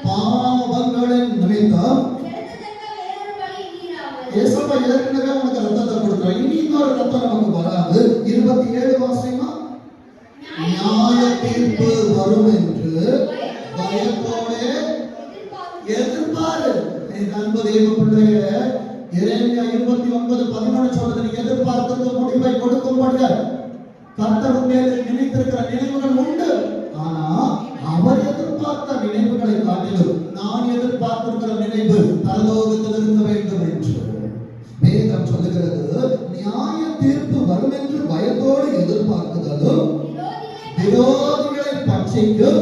பாவங்களின் நிமித்தம் ஏசப்பா ஏற்கனவே உனக்கு ரத்தத்தை கொடுக்கிறார். இனி இன்னொரு ரத்தம் நமக்கு வராது. 27 வாசிமா, நியாய தீர்ப்பு வரும் என்று பயத்தோட எதிர்பாரு. என் அன்பு தெய்வ பிள்ளைய, எரேமியா 29:11 சொல்றது, நீ எதிர்பார்த்த முடிவை கொடுக்கும்படி கர்த்தர் மேல் நினைத்திருக்கிற நினைவுகள் உண்டு. ஆனா அவர் எதிர்பார்த்த நினைவுகளை காட்டிலும் நான் எதிர்பார்த்திருக்கிற நினைவு பரலோகத்தில் இருக்க வேண்டும் என்று வேதம் சொல்லுகிறது. நியாய தீர்ப்பு வரும் என்று பயத்தோடு எதிர்பார்க்குதலும் விரோதிகளை பட்சிக்கும்.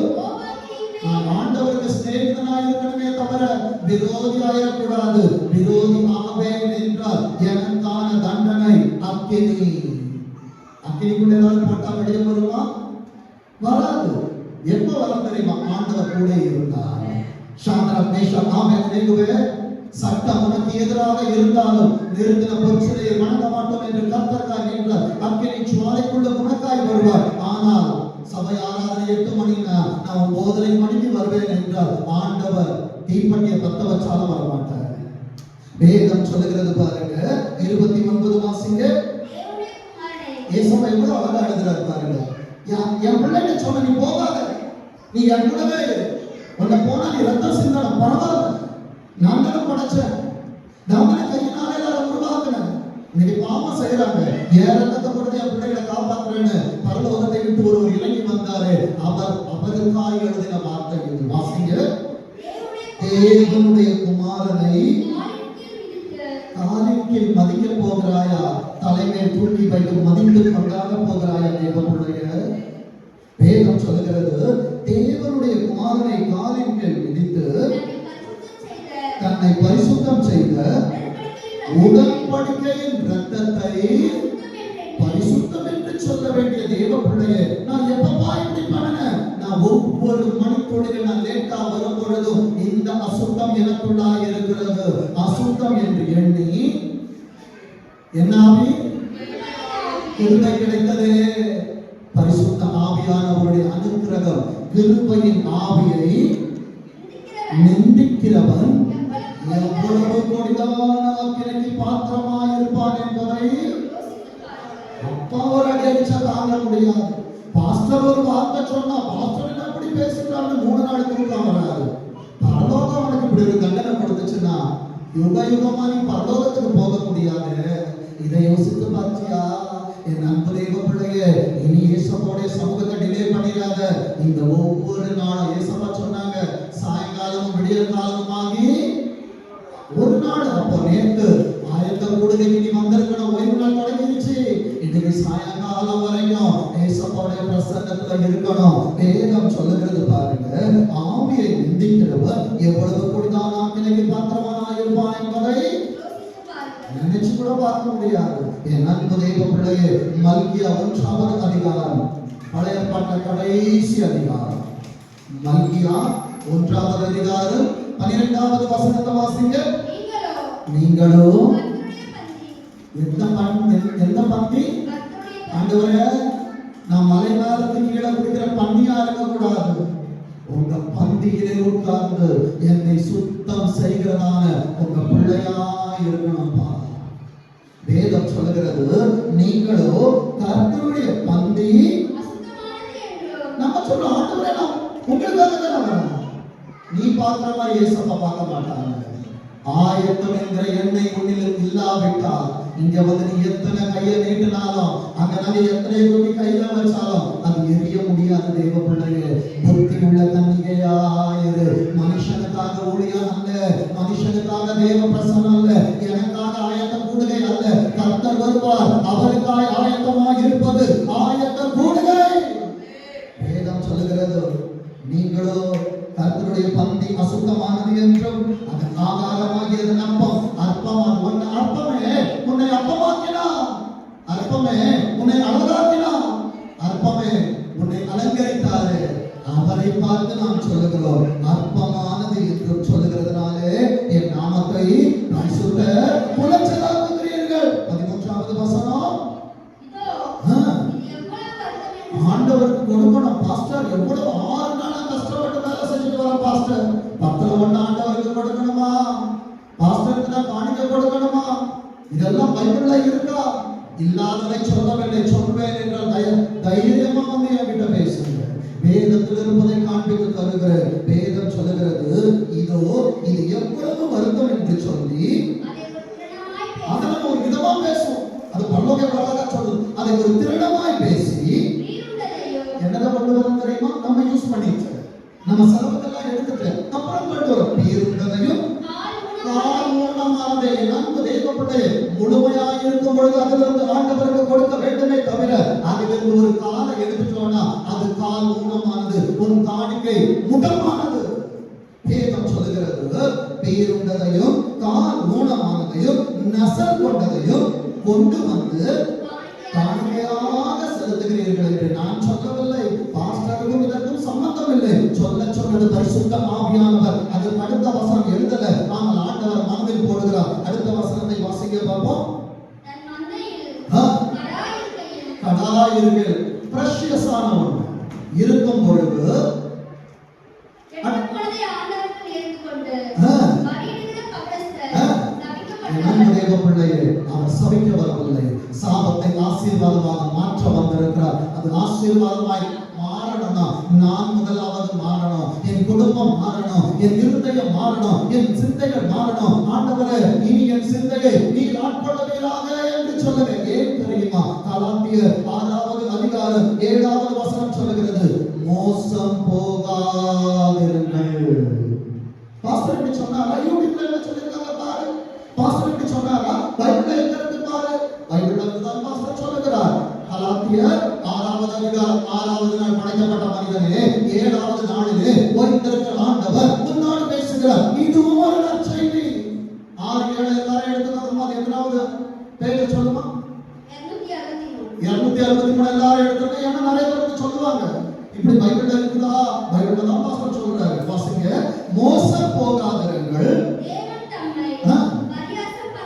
நான் ஆண்டவருக்கு சிநேகிதனாய் இருக்கணுமே தவிர விரோதி ஆயிடக்கூடாது. விரோதி ஆவேன் என்றால் எனக்கான தண்டனை அக்கினி. அக்கினிக்குள்ள ஏதாவது போட்டா வெளியே வருமா? வராது. எப்ப வரும் தெரியுமா? ஆண்டவர் கூட இருந்தார். சாத்ராக் மேஷாக் ஆபேத்நேகோவே, சட்டம் உனக்கு எதிராக இருந்தாலும் நிறுத்தின பொற்சிலையை வணங்க மாட்டோம் என்று கர்த்தர் நின்றார். அக்கினி ஜுவாலைக்குள்ள உனக்காய் வருவார். ஆனால் சபை ஆராதனை 8 மணினா நான் 9:30 மணிக்கு வருவேன் என்றால் ஆண்டவர் தீப்பெட்டியை பத்த வச்சாலும் வரமாட்டார். வேதம் சொல்லுகிறது பாருங்க, 29 வாசிங்க. ஏசப்பா எவ்வளவு அழகா எழுதுறாரு பாருங்க. என் பிள்ளைங்க சொன்ன, நீ போகாத, நீ என் கூடவே உன்னை போனா நீ ரத்தம் சிந்தனம் பரவாயில்ல, நான் தானே படைச்சேன், நான் தானே கையினாலே எல்லாரும் உருவாக்குனேன். இன்னைக்கு பாவம் செய்யறாங்க, ஏன் ரத்தத்தை கொடுத்து என் பிள்ளைகளை காப்பாற்றுறேன்னு பரலோகத்தை விட்டு ஒரு இளைஞி வந்தாரு. அவருக்காய் எழுதின வார்த்தை இது. வாசிங்க, தேவனுடைய குமாரனை காலின் கீழ் மதிக்க போகிறாயா, தலைமையை தூக்கி வைத்து மதித்து கொண்டாட போகிறாயா? தேவனுடைய வேதம் சொல்லுகிறது, தேவனுடைய குமாரனை காலின் கீழ் மிதித்து தன்னை பரிசுத்தம் செய்த உடன்படிக்கையின் இரத்தத்தை பரிசுத்தம் என்று சொல்ல வேண்டிய தேவ பிள்ளையே, நான் எப்பப்பா இப்படி பண்ணேன்? நான் ஒவ்வொரு மணித்துளியில் நான் லேட்டா வரும் பொழுதும் இந்த அசுத்தம் எனக்குள்ளாய் இருக்கிறது. அசுத்தம் என்று எண்ணி என்னாவி கிருபை கிடைத்ததே. பரிசுத்த ஆவியானவருடைய அனுக்கிரகம், கிருபையின் ஆவியை நிந்திக்கிறவன் எவ்வளவு கொடிதான அக்கினிக்கு பாத்திரமாய் இருப்பான் என்பதை அப்பா ஒரு அடிச்சா தாங்க முடியாது. பாஸ்டர் ஒரு வார்த்தை சொன்னா, பாஸ்டர் என்ன அப்படி பேசிட்டான்னு 3 நாள் தூக்கம் வராது. பரலோகம் அவனுக்கு இப்படி ஒரு தண்டனை கொடுத்துச்சுன்னா யுக யுகமா நீ பரலோகத்துக்கு போக முடியாது. இதை யோசித்து பார்த்தியா? என் அன்பு தெய்வ பிள்ளையே, இனி ஏசப்பாவுடைய சமூகத்தை டிலே பண்ணிடாத. இந்த ஒவ்வொரு நாளும் ஏசப்பா சொன்னாங்க, சாயங்காலமும் விடிய காலமாகி ஒரு நாள். அப்போ நேற்று ஆயத்த கூடுகைக்கு நீ வந்திருக்கணும், ஓய்வு நாள் தொடங்கிருச்சு. இன்னைக்கு சாயங்காலம் வரைக்கும் ஏசப்பாவுடைய பிரசன்னத்துல இருக்கணும். வேதம் சொல்லுகிறது பாருங்க, ஆவியை நிந்திக்கிறவர் எவ்வளவு கூடிதான் ஆக்கினைக்கு பாத்திரமானா இருப்பான் என்பதை முடியாது. என் அன்பு தேவ பிள்ளையே, மல்கியா 1வது அதிகாரம், பழைய ஏற்பாட்டு கடைசி அதிகாரம், மல்கியா 1வது அதிகாரம் 12வது வசனத்தை வாசிங்க. நீங்களோ எந்த பந்தி? ஆண்டவரே, நான் மலை மேலத்துக்கு கீழே குடிக்கிற பன்னியா இருக்கக்கூடாது. உங்க பந்தியிலே உட்கார்ந்து என்னை சுத்தம் செய்கிறதான உங்க பிள்ளையா இருக்கணும்பா. வேதம் சொல்லுகிறது, நீங்களோ கர்த்தருடைய பந்தி. நம்ம சொல்றோம், ஆண்டவரே நான் உங்களுக்காக தான் வரேன். நீ பார்க்கிற மாதிரி ஏசப்பா பார்க்க மாட்டாங்க. ஆயத்தம் என்கிற எண்ணெய் உன்னில் இல்லாவிட்டால் இங்க வந்து நீ எத்தனை கையை நீட்டினாலும் அங்க நாங்க எத்தனை தூக்கி கையில வச்சாலும் அது எரிய முடியாது. தேவ பிள்ளையே, புத்தி உள்ள கன்னிகையாயிரு. மனுஷனுக்காக ஊழியம் அல்ல, மனுஷனுக்காக தேவ பிரசனம் அல்ல, எனக்காக ஆயத்த கூடுகை அல்ல. கர்த்தர் வருவார், அவருக்காய் ஆயத்தமாக இருப்பது ஆயத்த கூடுகை. வேதம் சொல்லுகிறது, நீங்களோ கர்த்தருடைய பந்தி அசுத்தமானது என்றும் அதன் ஆகாரமாகியது அப்பம். அற்பமே உன்னை அப்பமாக்கினா, அற்பமே உன்னை அழகாக்கினா, அற்பமே உன்னை அலங்கரித்தாரு. அவரை பார்த்து நாம் சொல்லுகிறோம் அற்பமானது என்றும் சொல்லுகிறதுனாலே என் நாமத்தை பரிசுத்த குலைச்சலாக்குகிறீர்கள். 13வது வசனம். ஆண்டவருக்கு கொடுக்கணும். பாஸ்டர் எவ்வளவு 6 நாளா கஷ்டப்பட்டு வேலை செஞ்சுட்டு வர பாஸ்டர், 10ல 1 ஆண்டவருக்கு கொடுக்கணுமா? பாஸ்டருக்கு தான் காணிக்கை கொடுக்கணுமா? இதெல்லாம் பைபிள்ல இருக்கா? இல்லாததை சொல்லவில்லை, சொல்வேன் என்றால் தைரியமா வந்து என்கிட்ட பேசுங்க. வேதத்தில் இருப்பதை காண்பித்து தருகிற வேதம் சொல்லுகிறது, இதோ இது எவ்வளவு வருத்தம் என்று சொல்லி அதை நம்ம ஒரு விதமா பேசுவோம். அது பரலோக வராக சொல்லுது. அதை ஒரு திருடமாய் பேசி என்னதான் கொண்டு வரும் தெரியுமா? நம்ம யூஸ் பண்ணிட்டு நம்ம செலவுக்கெல்லாம் எடுத்துட்டு அப்புறம் கொண்டு வரும். பீருண்டதையும் கால் ஊனமானதை நன்கு தேவப்பட்டு முழுமையாக இருக்கும் பொழுது அதிலிருந்து ஆண்டவருக்கு கொடுக்க வேண்டுமே தவிர அதிலிருந்து ஒரு காலை எடுத்துட்டோம்னா அது கால் ஊனமானது, உன் காணிக்கை முகமானது. வேதம் சொல்லுகிறது, பீருண்டதையும் கால் ஊனமானதையும் நசல் கொண்டதையும் கொண்டு வந்து காணிக்கையாக செலுத்துகிறீர்கள் என்று நான் சொல்லவில்லை. பாஸ்டருக்கும் இதற்கும் சம்பந்தம் இல்லை. சொன்னது பரிசுத்த ஆவியானவர். அது அடுத்த வசனம் எழுதல, ஆனால் ஆண்டவர் மனதில் போடுகிறார். அடுத்த வசனத்தை வாசிக்க பார்ப்போம். கடாயிருங்கள் பிரஷியஸான ஒன்று இருக்கும் பொழுது அவர் சபிக்க வரவில்லை, சாபத்தை ஆசீர்வாதமாக மாற்ற வந்திருக்கிறார். அது ஆசீர்வாதமாய் மாறணும்னா நான் முதலாவது மாறணும், என் குடும்பம் மாறணும், என் இருதயம் மாறணும், என் சிந்தைகள் மாறணும். ஆண்டவரே, இனி என் சிந்தையை நீர் ஆட்கொள்வீராக என்று சொல்லுவேன். ஏன் தெரியுமா? கலாத்தியர் 6வது அதிகாரம் 7வது வசனம் சொல்லுகிறது, மோசம் போகாதிருங்கள். பாஸ்டர் இப்படி சொன்னாரா? யூடியூப்ல என்ன சொல்லிருக்காங்க பாரு. பாஸ்டர் இப்படி சொன்னாரா? பைபிள்ல எங்க இருக்கு பாரு. பைபிள்ல தான் பாஸ்டர் சொல்லுகிறார். கலாத்தியர் 6வது அதிகாரம் 6வது நாள் படைக்கப்பட்ட மனிதனே, 7வது நாளிலே ஓய்ந்திருக்கிற ஆண்டவர் உன்னோடு பேசுகிறார். இதுவும் ஒரு நற்செய்தி. 6-7 எல்லாரும் எடுத்துக்கோமா. அது எத்தனாவது பேஜ் சொல்லுமா? 263 எல்லாரும் எடுத்துக்கோங்க. ஏன்னா நிறைய பேருக்கு சொல்லுவாங்க இப்படி பைபிள்ல இருக்குதா? பைபிள்ல தான் பாஸ்டர் சொல்றாரு. வாசிங்க. மோசம் போகாதிருங்கள்.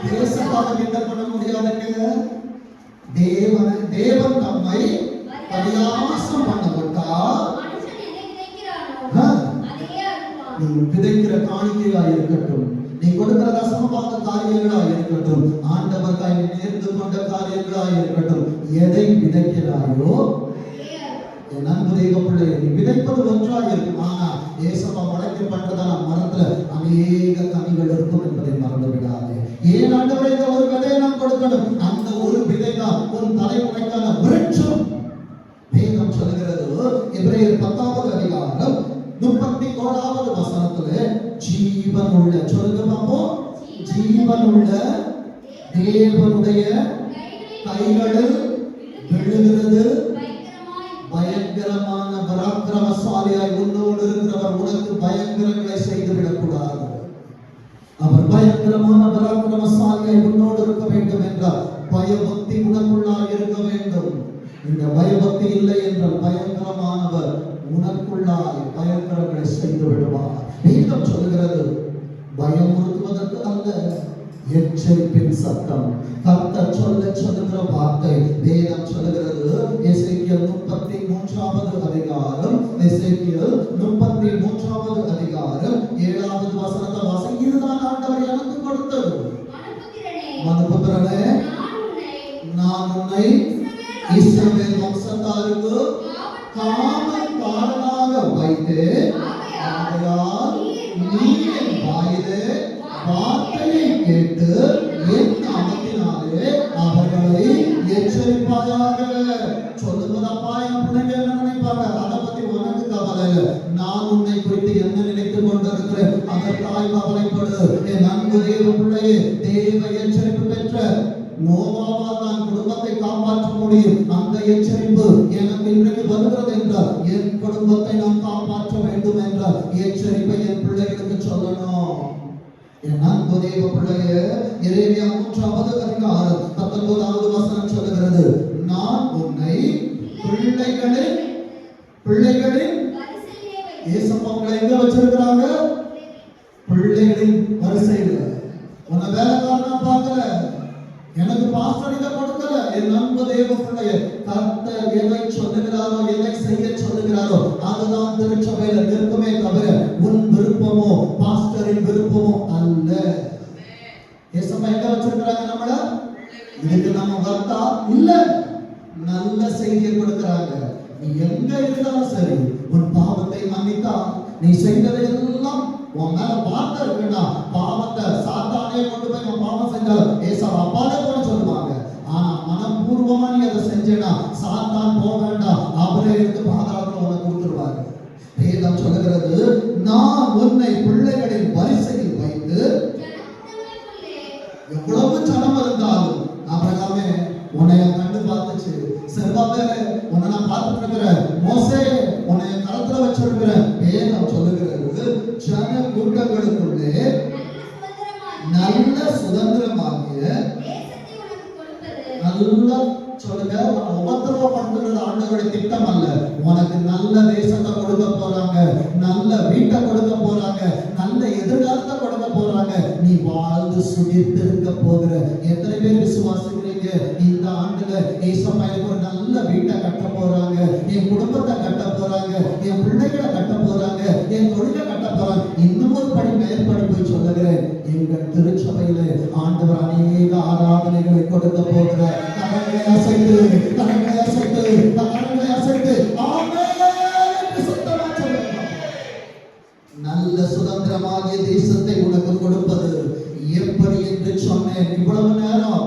தேசக்காக கிண்டல் பண்ண முடியாதுங்க. தேவன் நம்மை பரியாசம் பண்ணப்பட்டா நீ விதைக்கிற காணிக்கையா இருக்கட்டும், நீ கொடுக்கிற ரசம பார்த்த காரியங்களா இருக்கட்டும், ஆண்டவர்காய் நீ நேர்ந்து கொண்ட காரியங்களா இருக்கட்டும், எதை விதைக்கிறாயோ என் அன்பு தெய்வ பிள்ளையை நீ விதைப்பது ஒன்றாக இருக்கும். ஆனா ஏசப்பா படைக்கப்பட்டதான மரத்துல அநேக கனிகள் இருக்கும் என்பதை மறந்து விடாதே. ஏன் ஆண்டவரே இந்த ஒரு விதையை நான் கொடுக்கணும்? அந்த ஒரு விதை தான் உன் தலைமுறைக்கான விருட்சம். வேதம் சொல்லுகிறது, எபிரேயர் 10வது அதிகாரம் 31வது வசனத்துல ஜீவனுள்ள சொல்லுங்க பாப்போம். ஜீவனுள்ள தேவனுடைய கைகளில் விழுகிறது பயங்கரமான பராக்கிரமசாலியாய் உன்னோடு இருக்கிறவர் உனக்கு பயங்கரங்களை செய்துவிடக்கூடாது. அவர் பயங்கரமான பராக்கிரமசாலியாய் உன்னோடு இருக்க வேண்டும் என்றால் பயபக்தி உனக்குள்ளாய் இருக்க வேண்டும். இந்த பயபக்தி இல்லை என்றால் பயங்கரமானவர் உனக்குள்ளாய் பயங்கரங்களை செய்து விடுவார். வேதம் சொல்லுகிறது பயமுறுத்துவதற்கு அல்ல, எச்சரிப்பின் சத்தம். கர்த்தர் சொல்லுகிற வார்த்தை. வேதம் சொல்லுகிறது எசேக்கியேல் 33வது அதிகாரம், எசேக்கியேல் 33வது அதிகாரம் 7வது வசனத்தை வாசி. இதுதான் ஆண்டவர் எனக்கு கொடுத்தது. மனுபுத்திரனே, நான் உன்னை இஸ்ரவேல் வம்சத்தாருக்கு காவல்காரனாக வைத்தேன். ஆகையால் நீ என் வாயிலே வார்த்தையை கேட்டு என் நாமத்தினாலே அவர்களை எச்சரிப்பாயாக. சொல்லுவதப்பா என் பிள்ளைங்க என்ன நினைப்பாங்க, அதை பத்தி உனக்கு கவலை இல்லை. நான் உன்னை குறித்து என்ன நினைத்துக் கொண்டிருக்கிறேன் அதற்காய் கவலைப்படு. என் அன்பு தேவ பிள்ளையே, தேவ எச்சரிப்பு பெற்ற நோவாவால் நான் குடும்பத்தை காப்பாற்ற முடியும். அந்த எச்சரிப்பு எனக்கு இன்றைக்கு வருகிறது என்றால் என் குடும்பத்தை நான் காப்பாற்ற வேண்டும் என்றால் எச்சரிப்பை என் பிள்ளைகளுக்கு சொல்லணும். என் அன்பு தேவ பிள்ளையே, எரேமியா 3வது அதிகாரம் 19வது வசனம் சொல்லுகிறது, நான் உன்னை பிள்ளைகளின் ஏசப்பாங்களை எங்க வச்சிருக்கிறாங்க? பிள்ளைகளின் வரிசையில். உன்னை வேலைக்காரனா பார்க்கல, எனக்கு பாஸ்டர் இதை கொடுக்கல. என் அன்பு தேவ பிள்ளையே, கர்த்தர் எதை சொல்லுகிறாரோ, எதை செய்ய சொல்லுகிறாரோ அதுதான் திருச்சபையில நிற்குமே தவிர உன் விருப்பமோ பாஸ்டரின் விருப்பமோ அல்ல. ஏசப்பா எங்க வச்சிருக்கிறாங்க நம்மள? இதுக்கு நம்ம வர்த்தா இல்ல, நல்ல செய்தியை கொடுக்கிறாங்க. நீ எங்க இருந்தாலும் சரி, உன் பாவத்தை மன்னித்தா நீ செய்ததை எல்லாம் உன் மேல வார்த்தை இருக்குன்னா பாவத்தை சாத்தானே கொண்டு போய் உன் பாவம் செஞ்சாலும் ஏசப்பா அப்பாலே போட சொல்லுவாங்க. ஆனா மனப்பூர்வமா நீ அதை செஞ்சேன்னா சாத்தான் போக வேண்டாம், அவரே இருந்து பாதாளத்துல உனக்கு கொடுத்துருவாங்க. வேதம் சொல்லுகிறது, நான் உன்னை பிள்ளைகளின் வரிசையில் வைத்து. எவ்வளவு சனம் இருந்தாலும் ஆபிரகாமே உன்னை கண்டு பார்த்துச்சு, செல்வாபேலே உன்னை நான் பார்த்துட்டு இருக்கிறேன், மோசே உன்னை கரத்துல வச்சிருக்கிறேன். வேதம் சொல்லுகிறது, ஜன கூட்டங்களுக்குள்ளே நல்ல சுதந்திரமாகிய நல்ல சொல்லுங்க, உபத்திரவப்படுத்துறது ஆண்டவருடைய திட்டம் அல்ல. உனக்கு நல்ல தேசத்தை கொடுக்க போறாங்க, நல்ல வீட்டை கொடுக்க போறாங்க, நல்ல எதிர்காலத்தை கொடுக்க போறாங்க. நீ வாழ்ந்து சுகித்திருக்க போகிற. எத்தனை பேர் விசுவாசிக்கிறீங்க இந்த ஆண்டுல ஏசப்பா எனக்கு ஒரு நல்ல வீட்டை கட்ட போறாங்க, என் குடும்பத்தை கட்ட போறாங்க, என் பிள்ளைகளை கட்ட போறாங்க, என் தொழிலை கட்ட போறாங்க. இன்னும் ஒரு படி மேற்படி போய் சொல்லுகிறேன், எங்கள் திருச்சபையில ஆண்டவர் அநேக ஆராதனைகளை கொடுக்க போகிறார். நல்ல சுதந்திரமாகிய தேசத்தை உனக்கு கொடுப்பது எப்படி என்று சொன்னேன். இவ்வளவு நேரம்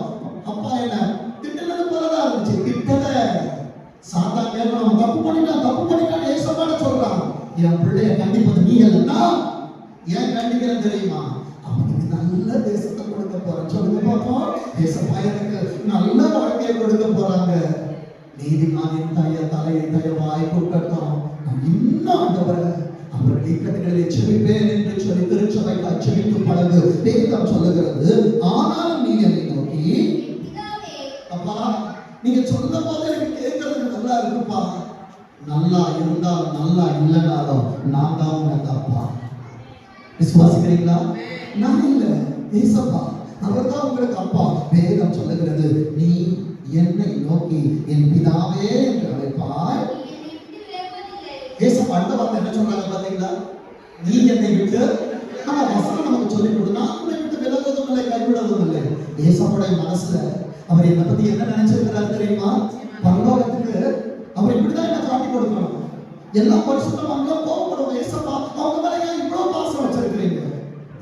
அப்பா என்ன திட்டது போலதான் இருந்துச்சு. திட்டத சாத்தா கேட்கணும், தப்பு பண்ணிட்டான் ஏசப்பாட சொல்றான். என் பிள்ளைய கண்டிப்பது நீ இல்லைன்னா ஏன் கண்டிக்கிறேன் தெரியுமா? அவனுக்கு நல்ல தேசத்தை கொடுக்க போறேன். சொல்லுங்க பார்ப்போம், ஏசப்பா எனக்கு நல்ல வாழ்க்கையை கொடுக்க போறாங்க. நீதிமானின் தலையை தயவாய் கொடுக்கட்டும். இன்னும் ஆண்டவரை அவர்கள் இக்கட்டுகளை செவிப்பேன் என்று சொல்லி திருச்சபைக்கு அச்சரித்து பழகு. வேதம் சொல்லுகிறது, ஆனாலும் நீ என்னை நோக்கி, அப்பா நீங்க சொல்ல போது எனக்கு கேட்கறது நல்லா இருக்குப்பா. நல்லா இருந்தாலும் நல்லா இல்லைனாலும் நான் தான் உனக்கு அப்பா. விசுவாசிக்கிறீங்களா? நான் இல்லை, ஏசப்பா அவர் தான் உங்களுக்கு அப்பா. வேதம் சொல்லுகிறது, நீ என்னை நோக்கி என் பிதாவே என்று அழைப்பாய். ஏசப்பா அடுத்த வார்த்தை என்ன சொல்றாங்க பாத்தீங்களா? நீ என்னை விட்டு. ஆனா வசனம் நமக்கு சொல்லிக் கொடுத்து, நான் உன்னை விட்டு விலகுவதும் இல்லை கைவிடுவதும் இல்லை. ஏசப்பாவுடைய மனசுல அவர் என்னை பத்தி என்ன நினைச்சிருக்கிறார் தெரியுமா? பரலோகத்துக்கு அவர் இப்படிதான் என்ன காட்டி கொடுக்கணும். எல்லா வருஷமும் அவங்க கோபப்படுவோம், ஏசப்பா அவங்க மேல ஏன் இவ்வளவு பாசம் வச்சிருக்கிறீங்க?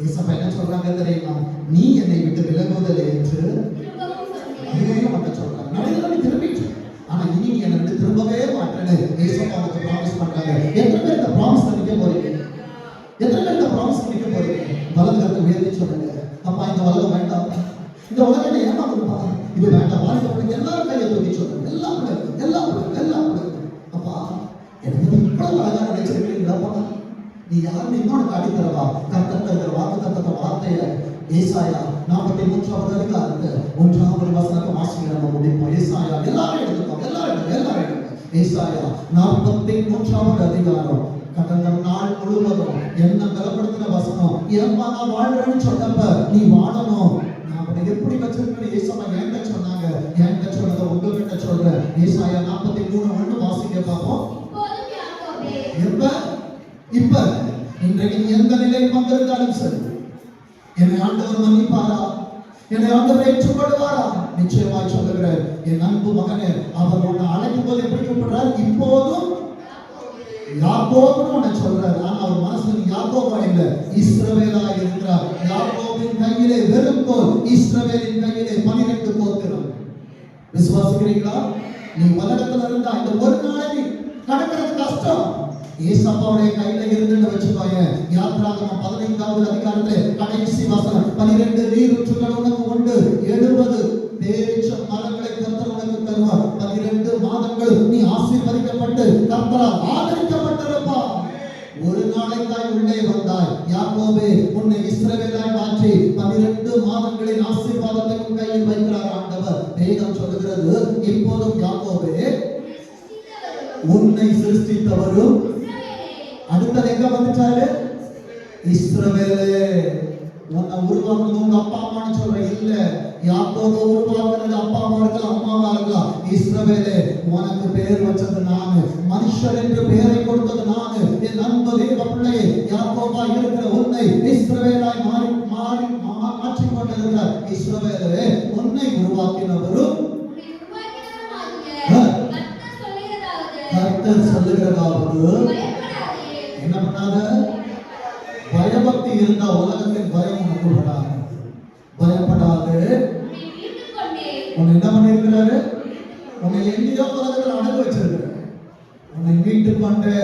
ஏசப்பா என்ன சொல்றாங்க தெரியுமா? நீ என்னை விட்டு விலகுவதில்லை என்று சொல்றாங்க. நடையில நீ திரும்பிட்டு, ஆனா இனி நீ என்னை விட்டு திரும்பவே மாட்டேன்னு ஏசப்பா அவருக்கு ப்ராமிஸ் பண்றாங்க. எத்தனை பேர் இந்த ப்ராமிஸ் நிக்க போறீங்க? எத்தனை பேர் இந்த ப்ராமிஸ் நிக்க போறீங்க? வலதுகரத்தை உயர்த்தி சொல்லுங்க, அப்பா இந்த உலகம் வேண்டாம், இந்த உலகம் ஏமாந்துருப்பா, இது வேண்டாம். வாழ்க்கை எல்லாரும் கையை தூக்கி சொல்லுங்க, எல்லாம் அப்பா எனக்கு இவ்வளவு அழகா நினைச்சிருக்கீங்களா? நீ யாருன்னு இன்னொன்று அடித்தரவா? கர்த்தர் வாக்கு தத்தத்தை வார்த்தைய ஏசாயா 43வது அதிகாரத்தை 1வது வசனத்தை வாசிக்கிற ஏசாயா 43வது அதிகாரம் கடந்த நாள் முழுவதும் என்ன பலப்படுத்தின வசனம். ஏன்பா நான் வாழ்றேன்னு சொன்னப்ப நீ வாழணும், நான் அப்படி எப்படி வச்சிருக்கேன் ஏசப்பா என்கிட்ட சொன்னாங்க, என்கிட்ட சொன்னதை உங்ககிட்ட சொல்றேன். ஏசாயா 43:1 வாசிக்க பார்ப்போம். இப்ப இன்றைக்கு எந்த நிலைக்கு வந்திருந்தாலும் சரி, என்னை ஆண்டவர் மன்னிப்பாரா, என்னை ஆண்டவர் ஏற்றுக்கொள்வாரா? நிச்சயமாய் சொல்லுகிறேன் என் அன்பு மகனே, அவர் உன்னை அழைக்கும் போது எப்படி கூப்பிடுறார்? இப்போதும் யாக்கோபுன்னு உன்னை சொல்றார். ஆனா அவர் மனசுல யாக்கோபா இல்ல, இஸ்ரவேலா இருக்கிறார். யாக்கோபின் கையிலே வெறும் கோல், இஸ்ரவேலின் கையிலே 12 கோத்திரம். விசுவாசிக்கிறீங்களா? நீ உலகத்துல இருந்தா இந்த ஒரு நாளை கடக்கிறது கஷ்டம். ஏசப்பாவுடைய கையில இருந்துன்னு வச்சுக்கோங்க. யாத்ராகமம் 15வது அதிகாரத்திலே கடைசி வசனம் 12 நீரூற்றுகள் உனக்கு உண்டு, 70 பேரீச்ச மரங்களை கர்த்தர் உனக்கு தருவார். 12 மாதங்கள் நீ ஆசீர்வதிக்கப்பட்டு கர்த்தரால் ஆதரிக்கப்பட்டிருப்பா. ஒரு நாளைக்காய் உள்ளே வந்தாய், யாக்கோபே உன்னை இஸ்ரவேலாய் மாற்றி 12 மாதங்களின் ஆசீர்வாதத்தை உன் கையில் வைக்கிறார் ஆண்டவர். வேதம் சொல்லுகிறது, இப்போதும் யாக்கோபே உன்னை சிருஷ்டித்தவரும். அடுத்தது எங்க வந்துட்டாரு? இஸ்ரவேலே. உன்னை உருவாக்குனது உங்க அப்பா அம்மான்னு சொல்ற இல்ல, யாக்கோபை உருவாக்குனது அப்பா அம்மா இருக்கலாம், அம்மாவா இருக்கலாம். இஸ்ரவேலே உனக்கு பெயர் வச்சது நானு, மனுஷர் என்று பெயரை கொடுத்தது நானு. என் அன்பு தேவ பிள்ளையே, யாக்கோபா இருக்கிற உன்னை இஸ்ரவேலாய் மாற்றிக் கொண்டிருக்கிறார். இஸ்ரவேலே உன்னை உருவாக்கினவரும் கர்த்தர் சொல்லுகிறதாவது என்ன பண்ணாத? பயபக்தி இருந்தா உலகத்தின் பயம் உனக்கு வராது. பயப்படாது. உன்னை என்ன பண்ணிருக்கிறாரு? உன்னை எங்கேயோ உலகத்தில் அடகு வச்சிருக்கிறார். உன்னை மீட்டுக் கொண்டு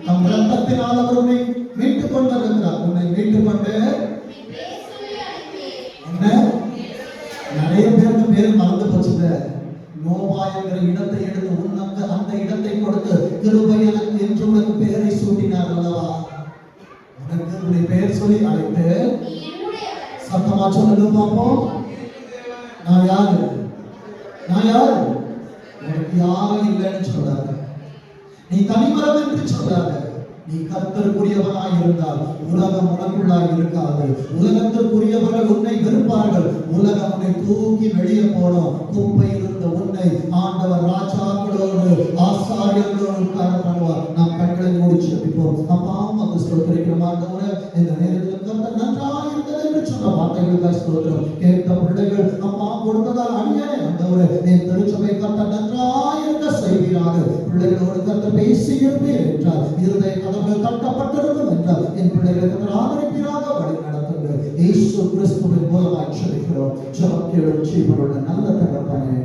தம் ரத்தத்தினால் அவர் உன்னை மீட்டுக் கொண்டிருக்கிறார். உன்னை மீட்டுக் கொண்டு நிறைய பேருக்கு பேர் மறந்து போச்சுங்க. நோவா என்கிற இடத்தை எடுத்து உனக்கு அந்த இடத்தை கொடுத்து கிருபை எனக்கு என்று உனக்கு பெயரை சூட்டினார் அல்லவா? உனக்கு உன்னுடைய பெயர் சொல்லி அழைத்து சத்தமா சொல்லுங்க பார்ப்போம். நான் யாரு? நான் யாரு? உனக்கு யாரும் இல்லைன்னு சொல்லாத, நீ தனிமரம் என்று சொல்லாத. நீ கர்த்தருக்குரியவனாய் இருந்தால் உலகம் உனக்குள்ளாய் இருக்காது. உலகத்திற்குரியவர்கள் உன்னை வெறுப்பார்கள். உலகம் உன்னை தூக்கி வெளியே போடும். குப்பையில் இருந்த உன்னை ஆண்டவர் ராஜாக்களோடு ஆசாரியர்களோடு உட்கார பண்ணுவார். நாம் கண்களை மூடி ஜெபிப்போம். அப்பா உமக்கு ஸ்தோத்திரிக்கிறோம் ஆண்டவரே. இந்த நேரத்தில் கர்த்தர் நன்றாய் இருந்தது என்று சொன்ன வார்த்தைகளுக்காக ஸ்தோத்திரம். கேட்ட பிள்ளைகள் அப்பா கொடுத்ததால் அழியனே ஆண்டவரே, என் திருச்சபை கர்த்தர் நன்றாய் இருக்க செய்கிறார். பிள்ளைகளோடு கர்த்தர் பேசி இருப்பீர் என்றார். இருதய கதவுகள் தட்டப்பட்டிருக்கும் என்றால் என் பிள்ளைகளை கர்த்தர் ஆதரிப்பீராக வழி நடத்துங்கள். இயேசு கிறிஸ்துவின் மூலமாய் ஜெபிக்கிறோம். ஜெபம் கேளும் ஜீவனுள்ள நல்ல தகப்பனே.